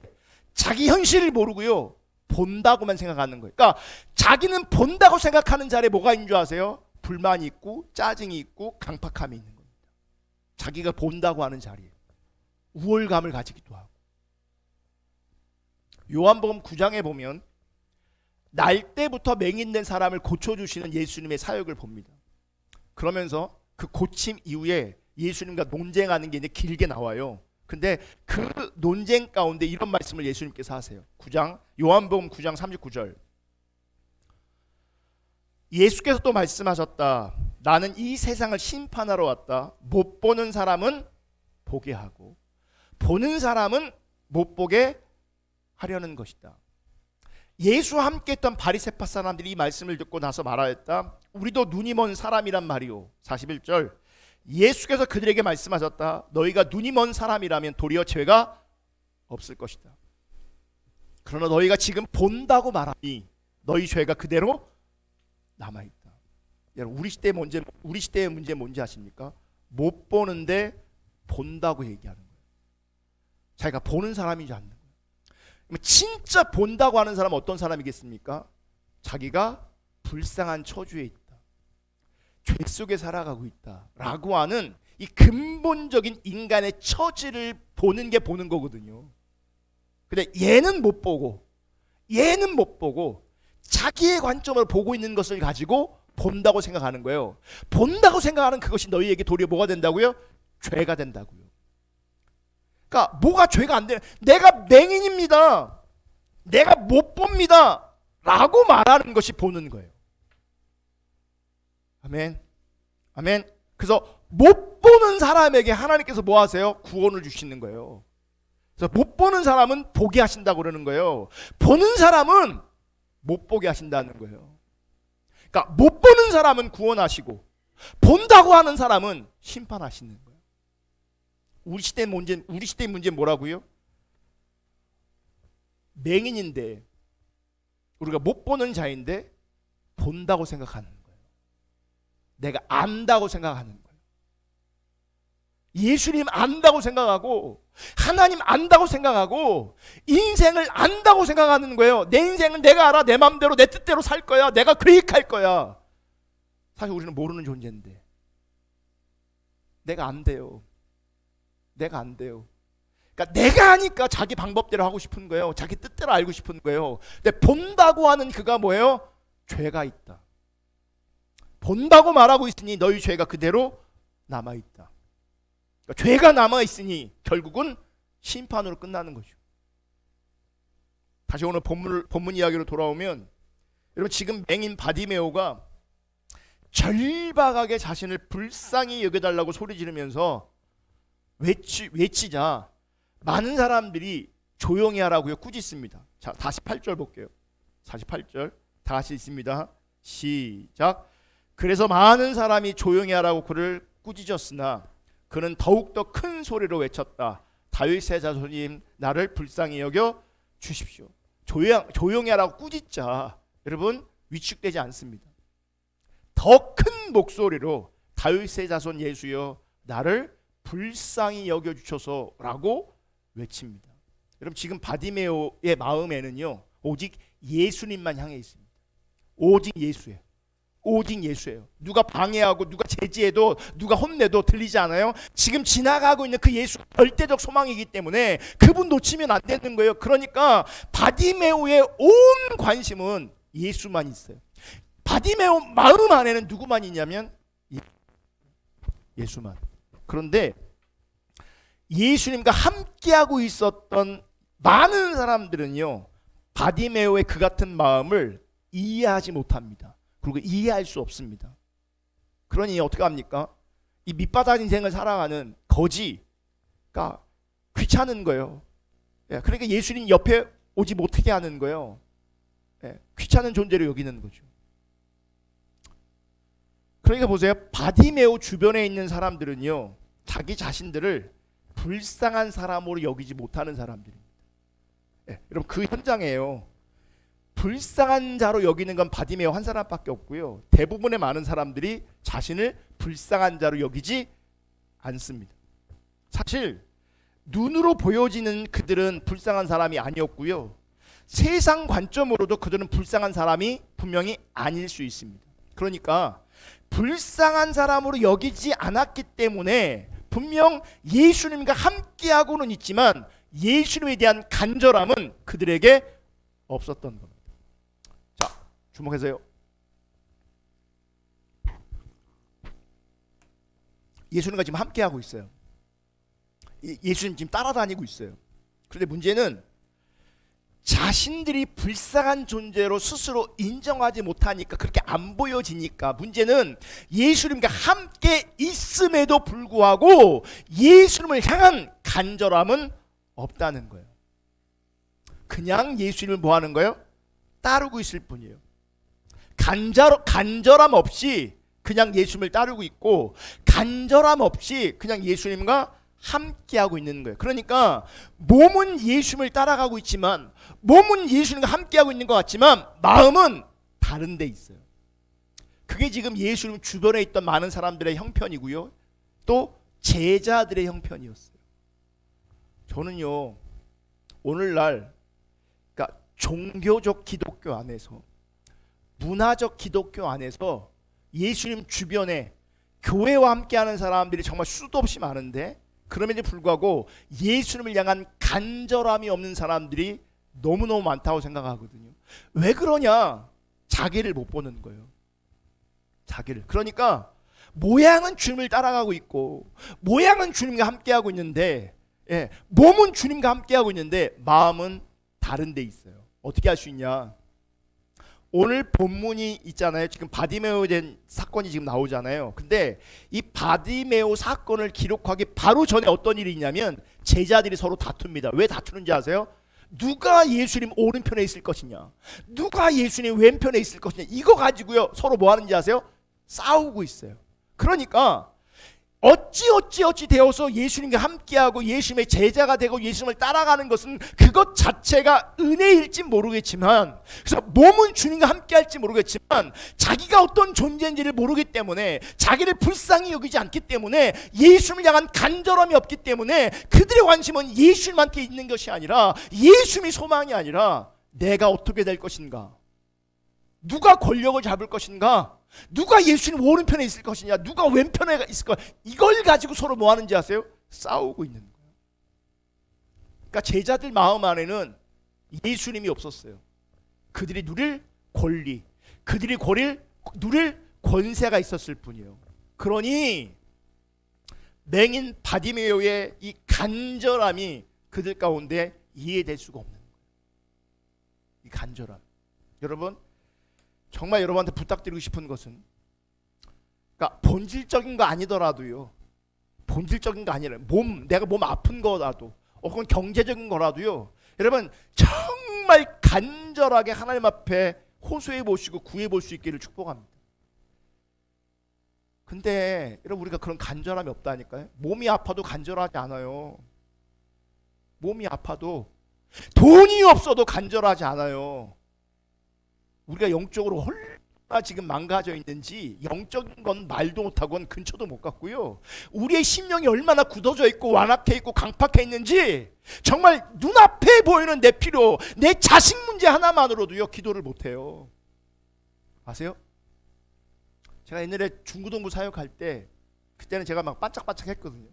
S1: 자기 현실을 모르고요, 본다고만 생각하는 거예요. 그러니까 자기는 본다고 생각하는 자리에 뭐가 있는 줄 아세요? 불만이 있고 짜증이 있고 강팍함이 있는 겁니다. 자기가 본다고 하는 자리에 우월감을 가지기도 하고. 요한복음 9장에 보면 날 때부터 맹인된 사람을 고쳐주시는 예수님의 사역을 봅니다. 그러면서 그 고침 이후에 예수님과 논쟁하는 게 이제 길게 나와요. 근데 그 논쟁 가운데 이런 말씀을 예수님께서 하세요. 요한복음 9장 39절. 예수께서 또 말씀하셨다. 나는 이 세상을 심판하러 왔다. 못 보는 사람은 보게 하고 보는 사람은 못 보게 하려는 것이다. 예수와 함께 했던 바리새파 사람들이 이 말씀을 듣고 나서 말하였다. 우리도 눈이 먼 사람이란 말이오. 41절 예수께서 그들에게 말씀하셨다. 너희가 눈이 먼 사람이라면 도리어 죄가 없을 것이다. 그러나 너희가 지금 본다고 말하니 너희 죄가 그대로 남아있다. 여러분, 우리 시대의 문제 뭔지 아십니까? 못 보는데 본다고 얘기하는 거예요. 자기가 보는 사람인 줄 아는 거예요. 진짜 본다고 하는 사람은 어떤 사람이겠습니까? 자기가 불쌍한 처주에 있다, 죄 속에 살아가고 있다 라고 하는 이 근본적인 인간의 처지를 보는 게 보는 거거든요. 근데 얘는 못 보고 자기의 관점으로 보고 있는 것을 가지고 본다고 생각하는 거예요. 본다고 생각하는 그것이 너희에게 도리어 뭐가 된다고요? 죄가 된다고요. 그러니까 뭐가 죄가 안 돼? 내가 맹인입니다, 내가 못 봅니다 라고 말하는 것이 보는 거예요. 아멘. 아멘. 그래서 못 보는 사람에게 하나님께서 뭐 하세요? 구원을 주시는 거예요. 그래서 못 보는 사람은 보게 하신다고 그러는 거예요. 보는 사람은 못 보게 하신다는 거예요. 그러니까 못 보는 사람은 구원하시고 본다고 하는 사람은 심판하시는 거예요. 우리 시대의 문제 뭐라고요? 맹인인데, 우리가 못 보는 자인데 본다고 생각하는 거예요. 내가 안다고 생각하는 거예요. 예수님 안다고 생각하고 하나님 안다고 생각하고 인생을 안다고 생각하는 거예요. 내 인생은 내가 알아. 내 마음대로 내 뜻대로 살 거야. 내가 계획할 거야. 사실 우리는 모르는 존재인데 내가 안 돼요. 내가 안 돼요. 그러니까 내가 하니까 자기 방법대로 하고 싶은 거예요. 자기 뜻대로 알고 싶은 거예요. 근데 본다고 하는 그가 뭐예요? 죄가 있다. 본다고 말하고 있으니 너희 죄가 그대로 남아있다. 그러니까 죄가 남아있으니 결국은 심판으로 끝나는 거죠. 다시 오늘 본문 이야기로 돌아오면, 여러분 지금 맹인 바디메오가 절박하게 자신을 불쌍히 여겨달라고 소리 지르면서 외치자 많은 사람들이 조용히 하라고요 꾸짖습니다. 자, 48절 볼게요. 48절 다 같이 있습니다. 시작. 그래서 많은 사람이 조용히 하라고 그를 꾸짖었으나 그는 더욱더 큰 소리로 외쳤다. 다윗의 자손님, 나를 불쌍히 여겨 주십시오. 조용히 하라고 꾸짖자 여러분 위축되지 않습니다. 더 큰 목소리로 다윗의 자손 예수여, 나를 불쌍히 여겨 주셔서라고 외칩니다. 여러분 지금 바디메오의 마음에는요 오직 예수님만 향해 있습니다. 오직 예수예요. 오직 예수예요. 누가 방해하고 누가 제지해도 누가 혼내도 들리지 않아요. 지금 지나가고 있는 그 예수 절대적 소망이기 때문에 그분 놓치면 안 되는 거예요. 그러니까 바디메오의 온 관심은 예수만 있어요. 바디메오 마음 안에는 누구만 있냐면 예수만. 그런데 예수님과 함께하고 있었던 많은 사람들은요 바디메오의 그 같은 마음을 이해하지 못합니다. 그리고 이해할 수 없습니다. 그러니 어떻게 합니까? 이 밑바닥 인생을 살아가는 거지가 귀찮은 거예요. 그러니까 예수님 옆에 오지 못하게 하는 거예요. 귀찮은 존재로 여기는 거죠. 그러니까 보세요. 바디메오 주변에 있는 사람들은요 자기 자신들을 불쌍한 사람으로 여기지 못하는 사람들입니다. 여러분 그 현장에요 불쌍한 자로 여기는 건 바디메오 한 사람밖에 없고요 대부분의 많은 사람들이 자신을 불쌍한 자로 여기지 않습니다. 사실 눈으로 보여지는 그들은 불쌍한 사람이 아니었고요 세상 관점으로도 그들은 불쌍한 사람이 분명히 아닐 수 있습니다. 그러니까 불쌍한 사람으로 여기지 않았기 때문에 분명 예수님과 함께하고는 있지만 예수님에 대한 간절함은 그들에게 없었던 겁니다. 자, 주목하세요. 예수님과 지금 함께하고 있어요. 예수님 지금 따라다니고 있어요. 그런데 문제는 자신들이 불쌍한 존재로 스스로 인정하지 못하니까 그렇게 안 보여지니까 문제는 예수님과 함께 있음에도 불구하고 예수님을 향한 간절함은 없다는 거예요. 그냥 예수님을 뭐 하는 거예요? 따르고 있을 뿐이에요. 간절함 없이 그냥 예수님을 따르고 있고 간절함 없이 그냥 예수님과 함께하고 있는 거예요. 그러니까 몸은 예수님을 따라가고 있지만 몸은 예수님과 함께하고 있는 것 같지만 마음은 다른 데 있어요. 그게 지금 예수님 주변에 있던 많은 사람들의 형편이고요. 또 제자들의 형편이었어요. 저는요 오늘날 그러니까 종교적 기독교 안에서 문화적 기독교 안에서 예수님 주변에 교회와 함께하는 사람들이 정말 수도 없이 많은데 그럼에도 불구하고 예수님을 향한 간절함이 없는 사람들이 너무너무 많다고 생각하거든요. 왜 그러냐? 자기를 못 보는 거예요. 자기를. 그러니까 모양은 주님을 따라가고 있고 모양은 주님과 함께하고 있는데 몸은 주님과 함께하고 있는데 마음은 다른 데 있어요. 어떻게 할 수 있냐? 오늘 본문이 있잖아요. 지금 바디메오 된 사건이 지금 나오잖아요. 근데 이 바디메오 사건을 기록하기 바로 전에 어떤 일이 있냐면 제자들이 서로 다툽니다. 왜 다투는지 아세요? 누가 예수님 오른편에 있을 것이냐, 누가 예수님 왼편에 있을 것이냐, 이거 가지고요 서로 뭐 하는지 아세요? 싸우고 있어요. 그러니까 어찌 되어서 예수님과 함께하고 예수님의 제자가 되고 예수님을 따라가는 것은 그것 자체가 은혜일지 모르겠지만, 그래서 몸은 주님과 함께할지 모르겠지만 자기가 어떤 존재인지를 모르기 때문에, 자기를 불쌍히 여기지 않기 때문에, 예수님을 향한 간절함이 없기 때문에 그들의 관심은 예수님한테 있는 것이 아니라, 예수님이 소망이 아니라 내가 어떻게 될 것인가, 누가 권력을 잡을 것인가, 누가 예수님 오른편에 있을 것이냐, 누가 왼편에 있을 것, 이걸 가지고 서로 뭐 하는지 아세요? 싸우고 있는 거예요. 그러니까 제자들 마음 안에는 예수님이 없었어요. 그들이 누릴 권리, 그들이 누릴 권세가 있었을 뿐이에요. 그러니 맹인 바디메오의 이 간절함이 그들 가운데 이해될 수가 없는 거예요. 이 간절함. 여러분, 정말 여러분한테 부탁드리고 싶은 것은, 그러니까 본질적인 거 아니더라도요, 본질적인 거 아니라 내가 몸 아픈 거라도, 혹은 경제적인 거라도요, 여러분 정말 간절하게 하나님 앞에 호소해 보시고 구해 볼 수 있기를 축복합니다. 근데 여러분, 우리가 그런 간절함이 없다니까요. 몸이 아파도 간절하지 않아요. 몸이 아파도, 돈이 없어도 간절하지 않아요. 우리가 영적으로 얼마나 지금 망가져 있는지, 영적인 건 말도 못하고는 근처도 못 갔고요, 우리의 심령이 얼마나 굳어져 있고 완악해 있고 강팍해 있는지 정말 눈앞에 보이는 내 필요, 내 자식 문제 하나만으로도요 기도를 못해요. 아세요? 제가 옛날에 중고등부 사역할 때, 그때는 제가 막 반짝반짝 했거든요.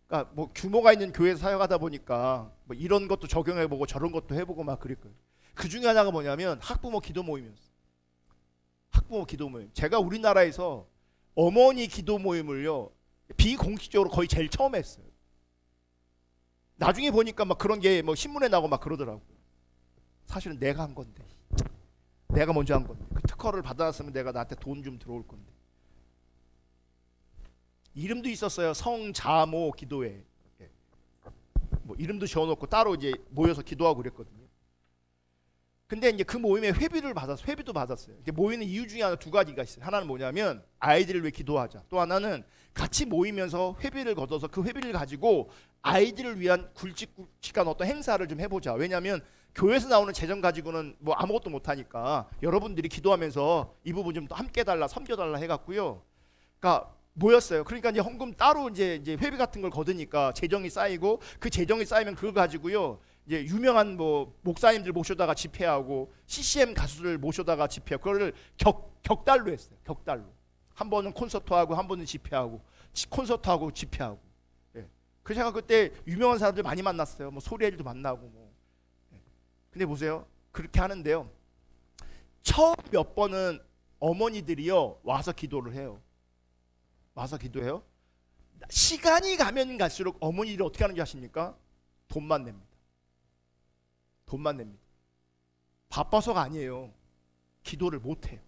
S1: 그러니까 뭐 규모가 있는 교회에서 사역하다 보니까 뭐 이런 것도 적용해보고 저런 것도 해보고 막 그랬거든요. 그 중에 하나가 뭐냐면 학부모 기도 모임이었어요. 학부모 기도 모임. 제가 우리나라에서 어머니 기도 모임을요 비공식적으로 거의 제일 처음 했어요. 나중에 보니까 막 그런 게 뭐 신문에 나고 막 그러더라고요. 사실은 내가 한 건데, 내가 먼저 한 건데, 그 특허를 받아놨으면 내가 나한테 돈 좀 들어올 건데. 이름도 있었어요. 성자모 기도회. 뭐 이름도 지어놓고 따로 이제 모여서 기도하고 그랬거든요. 근데 이제 그 모임에 회비도 받았어요. 이제 모이는 이유 중에 하나, 두 가지가 있어요. 하나는 뭐냐면 아이들을 위해 기도하자. 또 하나는 같이 모이면서 회비를 걷어서 그 회비를 가지고 아이들을 위한 굵직굵직한 어떤 행사를 좀 해보자. 왜냐하면 교회에서 나오는 재정 가지고는 뭐 아무것도 못하니까 여러분들이 기도하면서 이 부분 좀 함께 달라, 섬겨달라 해갖고요. 그러니까 모였어요. 그러니까 이제 헌금 따로 이제 회비 같은 걸 거두니까 재정이 쌓이고, 그 재정이 쌓이면 그걸 가지고요 이제 유명한 뭐 목사님들 모셔다가 집회하고, CCM 가수들 모셔다가 집회하고, 그거를 격달로 했어요. 격달로. 한 번은 콘서트하고, 한 번은 집회하고, 콘서트하고 집회하고. 예. 그래서 제가 그때 유명한 사람들 많이 만났어요. 뭐 소리엘도 만나고 뭐. 예. 근데 보세요. 그렇게 하는데요, 처음 몇 번은 어머니들이요 와서 기도를 해요. 와서 기도해요. 시간이 가면 갈수록 어머니들이 어떻게 하는지 아십니까? 돈만 냅니다. 돈만 냅니다. 바빠서가 아니에요. 기도를 못해요.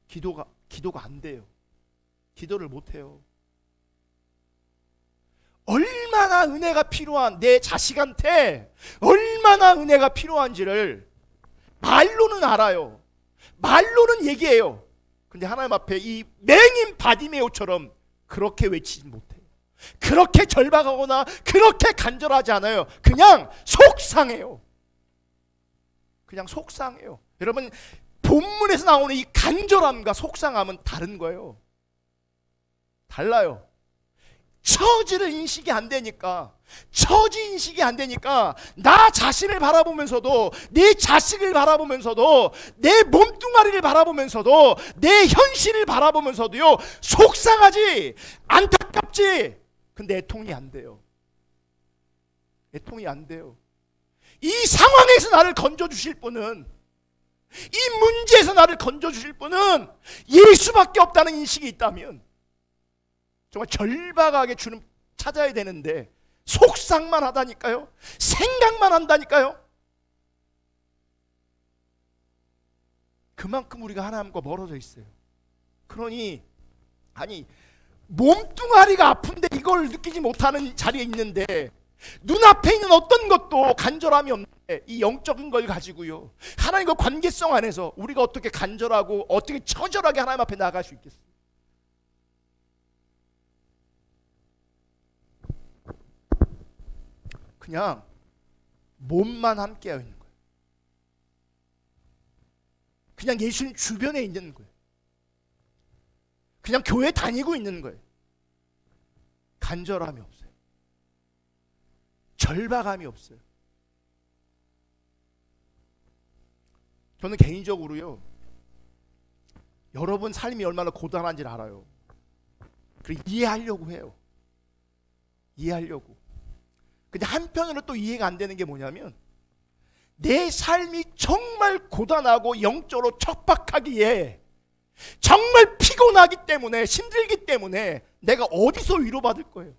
S1: 기도가 안 돼요. 기도를 못해요. 얼마나 은혜가 필요한, 내 자식한테 얼마나 은혜가 필요한지를 말로는 알아요. 말로는 얘기해요. 근데 하나님 앞에 이 맹인 바디메오처럼 그렇게 외치지 못해요. 그렇게 절박하거나 그렇게 간절하지 않아요. 그냥 속상해요. 그냥 속상해요. 여러분, 본문에서 나오는 이 간절함과 속상함은 다른 거예요. 달라요. 처지를 인식이 안 되니까, 처지 인식이 안 되니까 나 자신을 바라보면서도, 내 자식을 바라보면서도, 내 몸뚱아리를 바라보면서도, 내 현실을 바라보면서도요, 속상하지, 안타깝지. 근데 애통이 안 돼요. 애통이 안 돼요. 이 상황에서 나를 건져주실 분은, 이 문제에서 나를 건져주실 분은 예수밖에 없다는 인식이 있다면 정말 절박하게 주님 찾아야 되는데 속상만 하다니까요. 생각만 한다니까요. 그만큼 우리가 하나님과 멀어져 있어요. 그러니 몸뚱아리가 아픈데 이걸 느끼지 못하는 자리에 있는데, 눈앞에 있는 어떤 것도 간절함이 없는데 이 영적인 걸 가지고요, 하나님과 관계성 안에서 우리가 어떻게 간절하고 어떻게 처절하게 하나님 앞에 나아갈 수 있겠어요? 그냥 몸만 함께하여 있는 거예요. 그냥 예수님 주변에 있는 거예요. 그냥 교회 다니고 있는 거예요. 간절함이 없어요. 절박함이 없어요. 저는 개인적으로요, 여러분 삶이 얼마나 고단한지를 알아요. 그리고 이해하려고 해요. 이해하려고. 근데 한편으로 또 이해가 안 되는 게 뭐냐면, 내 삶이 정말 고단하고 영적으로 척박하기에, 정말 피곤하기 때문에, 힘들기 때문에 내가 어디서 위로받을 거예요?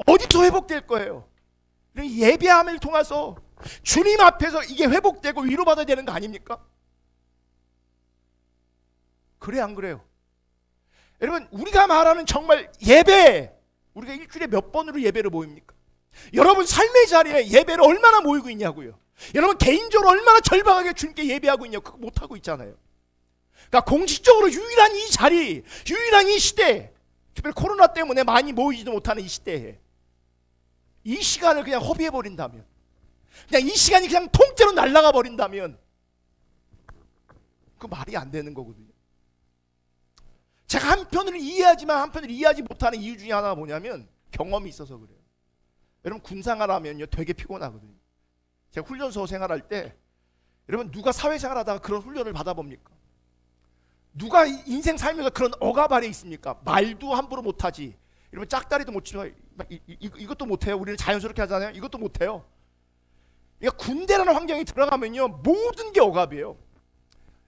S1: 어디서 회복될 거예요? 예배함을 통해서 주님 앞에서 이게 회복되고 위로받아야 되는 거 아닙니까? 그래 안 그래요? 여러분, 우리가 말하는 정말 예배, 우리가 일주일에 몇 번으로 예배를 모입니까? 여러분 삶의 자리에 예배를 얼마나 모이고 있냐고요? 여러분 개인적으로 얼마나 절박하게 주님께 예배하고 있냐고. 그거 못하고 있잖아요. 그러니까 공식적으로 유일한 이 자리, 유일한 이 시대, 특별히 코로나 때문에 많이 모이지도 못하는 이 시대에 이 시간을 그냥 허비해버린다면, 그냥 이 시간이 그냥 통째로 날아가 버린다면, 그 말이 안 되는 거거든요. 제가 한편으로 이해하지만 한편으로 이해하지 못하는 이유 중에 하나가 뭐냐면 경험이 있어서 그래요. 여러분 군생활하면요 되게 피곤하거든요. 제가 훈련소 생활할 때, 여러분 누가 사회생활하다가 그런 훈련을 받아봅니까? 누가 인생 살면서 그런 억압 아래 있습니까? 말도 함부로 못하지. 여러분 짝다리도 못 치고 이것도 못해요. 우리는 자연스럽게 하잖아요. 이것도 못해요. 그러니까 군대라는 환경에 들어가면요 모든 게 억압이에요.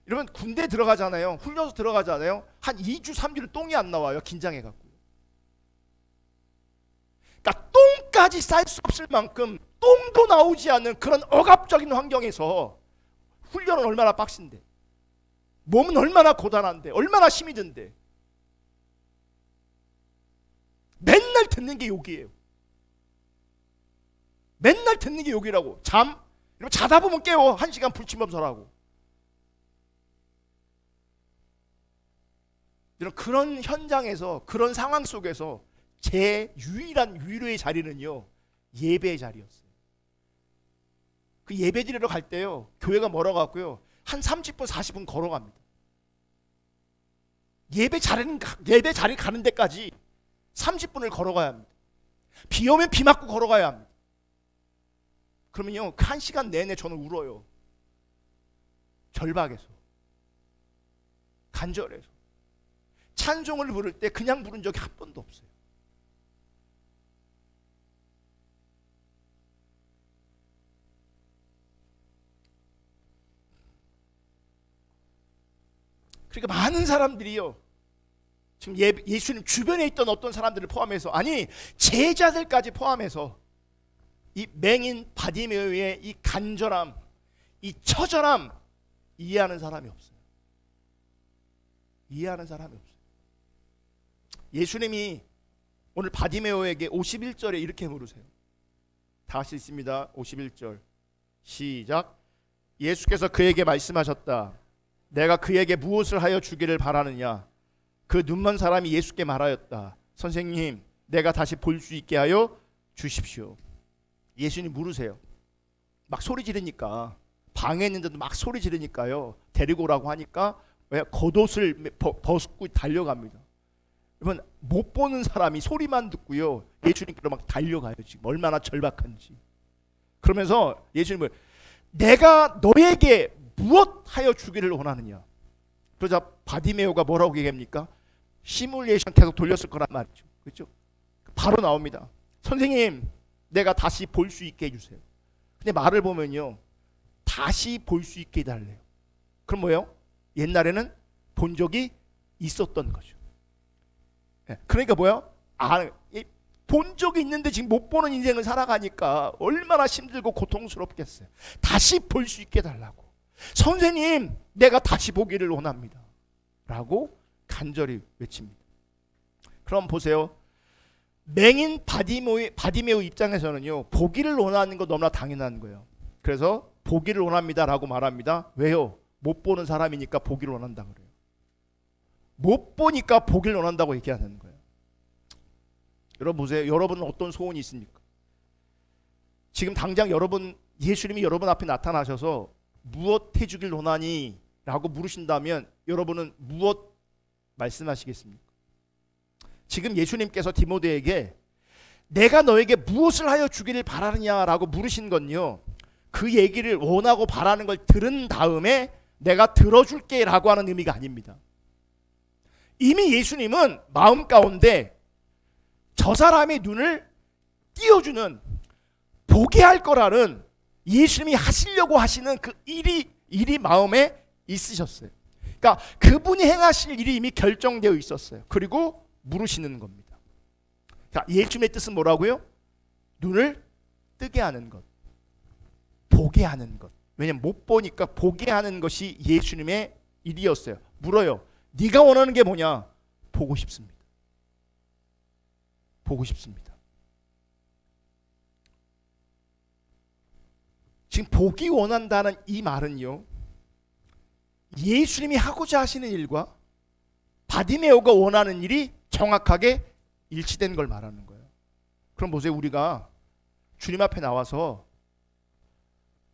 S1: 여러분 군대 들어가잖아요. 훈련소 들어가잖아요. 한 2주 3주를 똥이 안 나와요. 긴장해갖고. 그러니까 똥까지 쌀 수 없을 만큼 똥도 나오지 않는 그런 억압적인 환경에서 훈련은 얼마나 빡신데, 몸은 얼마나 고단한데, 얼마나 힘이 든데, 맨날 듣는 게 욕이에요. 맨날 듣는 게 욕이라고. 여러분 자다 보면 깨워. 1시간 불침범설하고. 여러분 그런 현장에서, 그런 상황 속에서 제 유일한 위로의 자리는요 예배의 자리였어요. 그 예배 드리러 갈 때요 교회가 멀어갖고요 한 30분 40분 걸어갑니다. 예배 자리 가는 데까지 30분을 걸어가야 합니다. 비 오면 비 맞고 걸어가야 합니다. 그러면요 그 1시간 내내 저는 울어요. 절박해서, 간절해서. 찬송을 부를 때 그냥 부른 적이 한 번도 없어요. 그러니까 많은 사람들이요 지금 예수님 주변에 있던 어떤 사람들을 포함해서, 아니 제자들까지 포함해서 이 맹인 바디메오의 이 간절함, 이 처절함 이해하는 사람이 없어요. 이해하는 사람이 없어요. 예수님이 오늘 바디메오에게 51절에 이렇게 물으세요. 다시 있습니다. 51절 시작. 예수께서 그에게 말씀하셨다. 내가 그에게 무엇을 하여 주기를 바라느냐. 그 눈먼 사람이 예수께 말하였다. 선생님, 내가 다시 볼 수 있게 하여 주십시오. 예수님 물으세요. 막 소리 지르니까, 방에 있는데도 막 소리 지르니까요, 데리고 오라고 하니까 왜 겉옷을 벗고 달려갑니다. 여러분, 못 보는 사람이 소리만 듣고요, 예수님께로 막 달려가요. 지금 얼마나 절박한지. 그러면서 예수님을, 내가 너에게 무엇 하여 주기를 원하느냐. 그러자 바디메오가 뭐라고 얘기합니까? 시뮬레이션 계속 돌렸을 거란 말이죠. 그렇죠? 바로 나옵니다. 선생님, 내가 다시 볼 수 있게 해주세요. 근데 말을 보면요, 다시 볼 수 있게 해달래요. 그럼 뭐예요? 옛날에는 본 적이 있었던 거죠. 그러니까 뭐야? 본 적이 있는데 지금 못 보는 인생을 살아가니까 얼마나 힘들고 고통스럽겠어요. 다시 볼 수 있게 해달라고. 선생님, 내가 다시 보기를 원합니다. 라고 간절히 외칩니다. 그럼 보세요. 맹인 바디메오 입장에서는요, 보기를 원하는 거 너무나 당연한 거예요. 그래서 보기를 원합니다 라고 말합니다. 왜요? 못 보는 사람이니까 보기를 원한다 그래요. 못 보니까 보기를 원한다고 얘기하는 거예요. 여러분 보세요. 여러분은 어떤 소원이 있습니까? 지금 당장 여러분, 예수님이 여러분 앞에 나타나셔서 무엇 해주길 원하니? 라고 물으신다면 여러분은 무엇 말씀하시겠습니까? 지금 예수님께서 디모데에게 내가 너에게 무엇을 하여 주기를 바라느냐라고 물으신 건요, 그 얘기를 원하고 바라는 걸 들은 다음에 내가 들어줄게 라고 하는 의미가 아닙니다. 이미 예수님은 마음 가운데 저 사람의 눈을 띄워주는, 보게 할 거라는 예수님이 하시려고 하시는 그 일이 마음에 있으셨어요. 그러니까 그분이 행하실 일이 이미 결정되어 있었어요. 그리고 물으시는 겁니다. 자, 예수님의 뜻은 뭐라고요? 눈을 뜨게 하는 것, 보게 하는 것. 왜냐면 못 보니까 보게 하는 것이 예수님의 일이었어요. 물어요. 네가 원하는 게 뭐냐? 보고 싶습니다. 보고 싶습니다. 지금 보기 원한다는 이 말은요, 예수님이 하고자 하시는 일과 바디메오가 원하는 일이 정확하게 일치된 걸 말하는 거예요. 그럼 보세요. 우리가 주님 앞에 나와서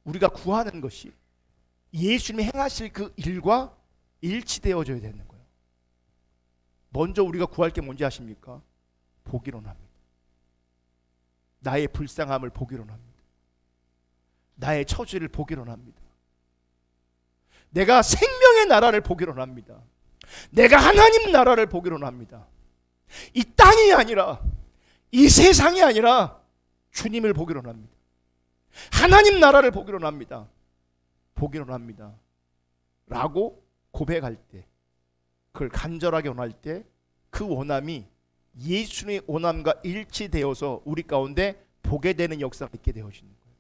S1: 우리가 구하는 것이 예수님이 행하실 그 일과 일치되어져야 되는 거예요. 먼저 우리가 구할 게 뭔지 아십니까? 보기로 합니다. 나의 불쌍함을 보기로 합니다. 나의 처지를 보기로 합니다. 내가 생명의 나라를 보기로 합니다. 내가 하나님 나라를 보기로 합니다. 이 땅이 아니라, 이 세상이 아니라 주님을 보기로 합니다. 하나님 나라를 보기로 합니다. 보기로 합니다. 라고 고백할 때, 그걸 간절하게 원할 때 그 원함이 예수님의 원함과 일치되어서 우리 가운데 보게 되는 역사가 있게 되어지는 거예요.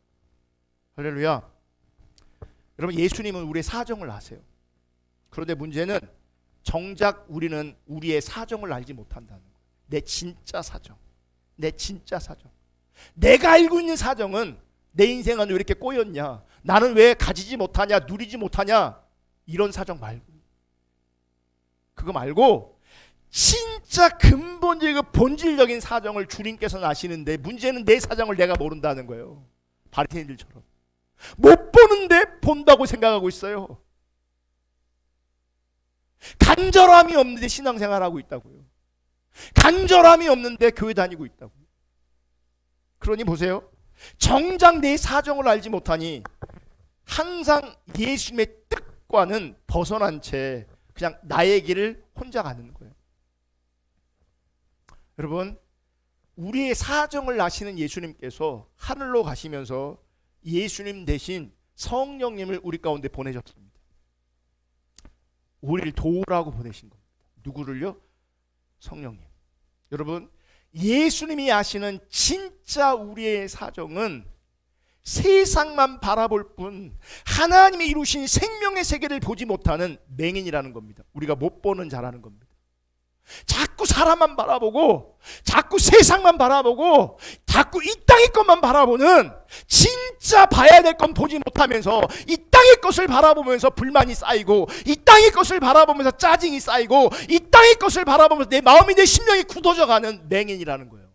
S1: 할렐루야. 여러분, 예수님은 우리의 사정을 아세요. 그런데 문제는 정작 우리는 우리의 사정을 알지 못한다는 거예요. 내 진짜 사정, 내 진짜 사정. 내가 알고 있는 사정은, 내 인생은 왜 이렇게 꼬였냐, 나는 왜 가지지 못하냐, 누리지 못하냐, 이런 사정 말고, 그거 말고 진짜 근본적이고 본질적인 사정을 주님께서는 아시는데, 문제는 내 사정을 내가 모른다는 거예요. 바리새인들처럼 못 보는데 본다고 생각하고 있어요. 간절함이 없는데 신앙생활하고 있다고요. 간절함이 없는데 교회 다니고 있다고요. 그러니 보세요. 정작 내 사정을 알지 못하니 항상 예수님의 뜻과는 벗어난 채 그냥 나의 길을 혼자 가는 거예요. 여러분, 우리의 사정을 아시는 예수님께서 하늘로 가시면서 예수님 대신 성령님을 우리 가운데 보내셨습니다. 우리를 도우라고 보내신 겁니다. 누구를요? 성령님. 여러분, 예수님이 아시는 진짜 우리의 사정은 세상만 바라볼 뿐 하나님이 이루신 생명의 세계를 보지 못하는 맹인이라는 겁니다. 우리가 못 보는 자라는 겁니다. 자꾸 사람만 바라보고, 자꾸 세상만 바라보고, 자꾸 이 땅의 것만 바라보는, 진짜 봐야 될 건 보지 못하면서 이 땅의 것을 바라보면서 불만이 쌓이고, 이 땅의 것을 바라보면서 짜증이 쌓이고, 이 땅의 것을 바라보면서 내 마음이, 내 심령이 굳어져 가는 맹인이라는 거예요.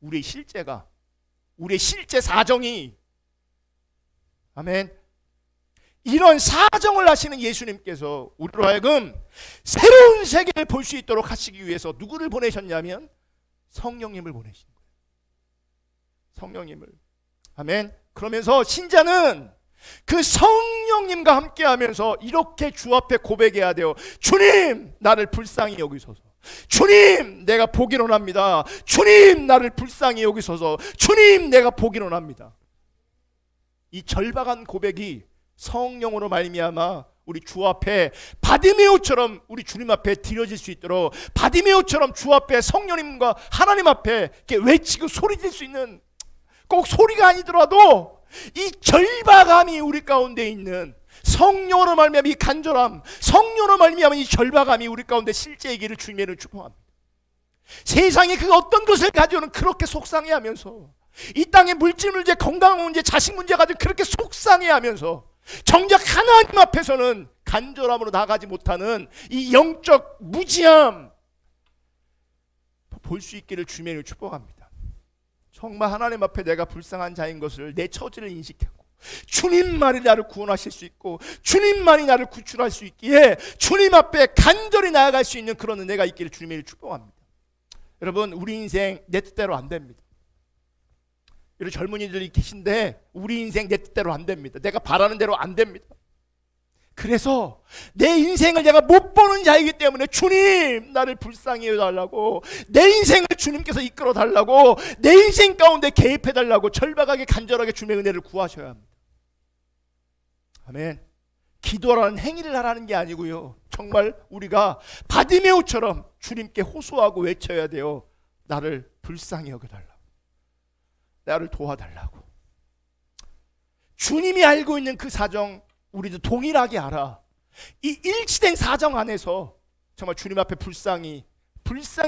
S1: 우리의 실제가, 우리의 실제 사정이. 아멘. 이런 사정을 하시는 예수님께서 우리로 하여금 새로운 세계를 볼 수 있도록 하시기 위해서 누구를 보내셨냐면 성령님을 보내신 거예요. 성령님을. 아멘. 그러면서 신자는 그 성령님과 함께하면서 이렇게 주 앞에 고백해야 돼요. 주님, 나를 불쌍히 여기소서. 주님, 내가 보기로 합니다. 주님, 나를 불쌍히 여기소서. 주님, 내가 보기로 합니다. 이 절박한 고백이 성령으로 말미암아 우리 주 앞에 바디메오처럼 우리 주님 앞에 드려질 수 있도록, 바디메오처럼 주 앞에 성령님과 하나님 앞에 이렇게 외치고 소리질 수 있는, 꼭 소리가 아니더라도 이 절박함이 우리 가운데 있는, 성령으로 말미암아 이 간절함, 성령으로 말미암아 이 절박함이 우리 가운데 실제이기를 주님을 축복합니다. 세상에 그 어떤 것을 가지고는 그렇게 속상해하면서, 이 땅의 물질 문제, 건강 문제, 자식 문제 가지고 그렇게 속상해하면서 정작 하나님 앞에서는 간절함으로 나가지 못하는 이 영적 무지함 볼 수 있기를 주님을 축복합니다. 정말 하나님 앞에 내가 불쌍한 자인 것을, 내 처지를 인식하고 주님만이 나를 구원하실 수 있고 주님만이 나를 구출할 수 있기에 주님 앞에 간절히 나아갈 수 있는 그런 은혜가 있기를 주님을 축복합니다. 여러분, 우리 인생 내 뜻대로 안 됩니다. 이런 젊은이들이 계신데 우리 인생 내 뜻대로 안 됩니다. 내가 바라는 대로 안 됩니다. 그래서 내 인생을 내가 못 보는 자이기 때문에 주님, 나를 불쌍히 해달라고, 내 인생을 주님께서 이끌어 달라고, 내 인생 가운데 개입해 달라고 절박하게 간절하게 주님의 은혜를 구하셔야 합니다. 아멘. 기도라는 행위를 하라는 게 아니고요, 정말 우리가 바디메오처럼 주님께 호소하고 외쳐야 돼요. 나를 불쌍히 여겨달라고, 나를 도와달라고. 주님이 알고 있는 그 사정 우리도 동일하게 알아. 이 일치된 사정 안에서 정말 주님 앞에 불쌍히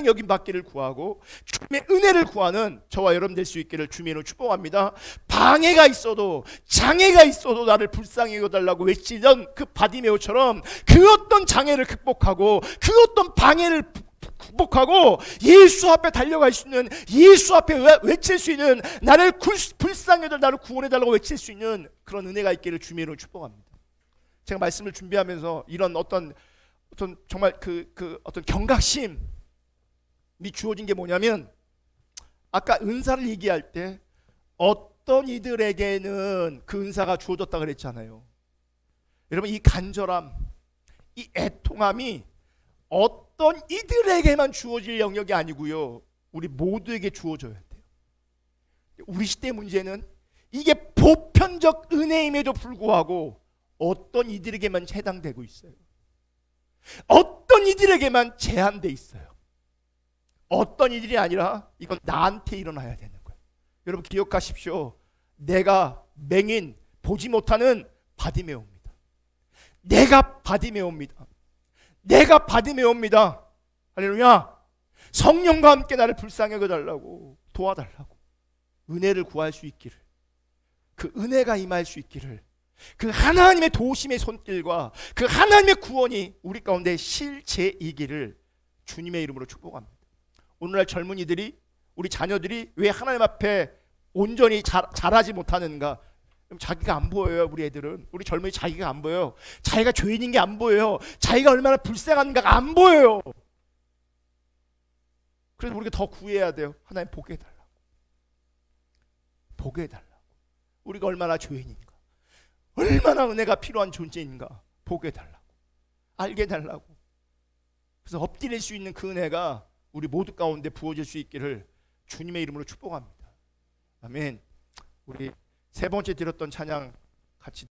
S1: 여김 받기를 구하고 주님의 은혜를 구하는 저와 여러분 될 수 있기를 주님으로 축복합니다. 방해가 있어도, 장애가 있어도 나를 불쌍히 여겨달라고 외치던 그 바디메오처럼 그 어떤 장애를 극복하고 그 어떤 방해를 극복하고 예수 앞에 달려갈 수 있는, 예수 앞에 외칠 수 있는, 나를 불쌍히 여겨 나를 구원해달라고 외칠 수 있는 그런 은혜가 있기를 주님으로 축복합니다. 제가 말씀을 준비하면서 이런 어떤 정말 어떤 경각심이 주어진 게 뭐냐면, 아까 은사를 얘기할 때 어떤 이들에게는 그 은사가 주어졌다 그랬잖아요. 여러분, 이 간절함, 이 애통함이 어떤 이들에게만 주어질 영역이 아니고요, 우리 모두에게 주어져야 돼요. 우리 시대의 문제는 이게 보편적 은혜임에도 불구하고 어떤 이들에게만 해당되고 있어요. 어떤 이들에게만 제한돼 있어요. 어떤 이들이 아니라 이건 나한테 일어나야 되는 거예요. 여러분 기억하십시오. 내가 맹인, 보지 못하는 바디메오입니다. 내가 바디메오입니다. 내가 바디메오입니다. 할렐루야. 성령과 함께 나를 불쌍히 여겨달라고, 도와달라고, 은혜를 구할 수 있기를, 그 은혜가 임할 수 있기를, 그 하나님의 도우심의 손길과 그 하나님의 구원이 우리 가운데 실제이기를 주님의 이름으로 축복합니다. 오늘날 젊은이들이, 우리 자녀들이 왜 하나님 앞에 온전히 자라지 못하는가? 자기가 안 보여요. 우리 애들은, 우리 젊은이 자기가 안 보여요. 자기가 죄인인 게 안 보여요. 자기가 얼마나 불쌍한가가 안 보여요. 그래서 우리가 더 구해야 돼요. 하나님 보게 해달라고, 보게 해달라고. 우리가 얼마나 죄인인가, 얼마나 은혜가 필요한 존재인가 보게 해달라고, 알게 해달라고. 그래서 엎드릴 수 있는 그 은혜가 우리 모두 가운데 부어질 수 있기를 주님의 이름으로 축복합니다. 아멘. 우리 세 번째 드렸던 찬양 같이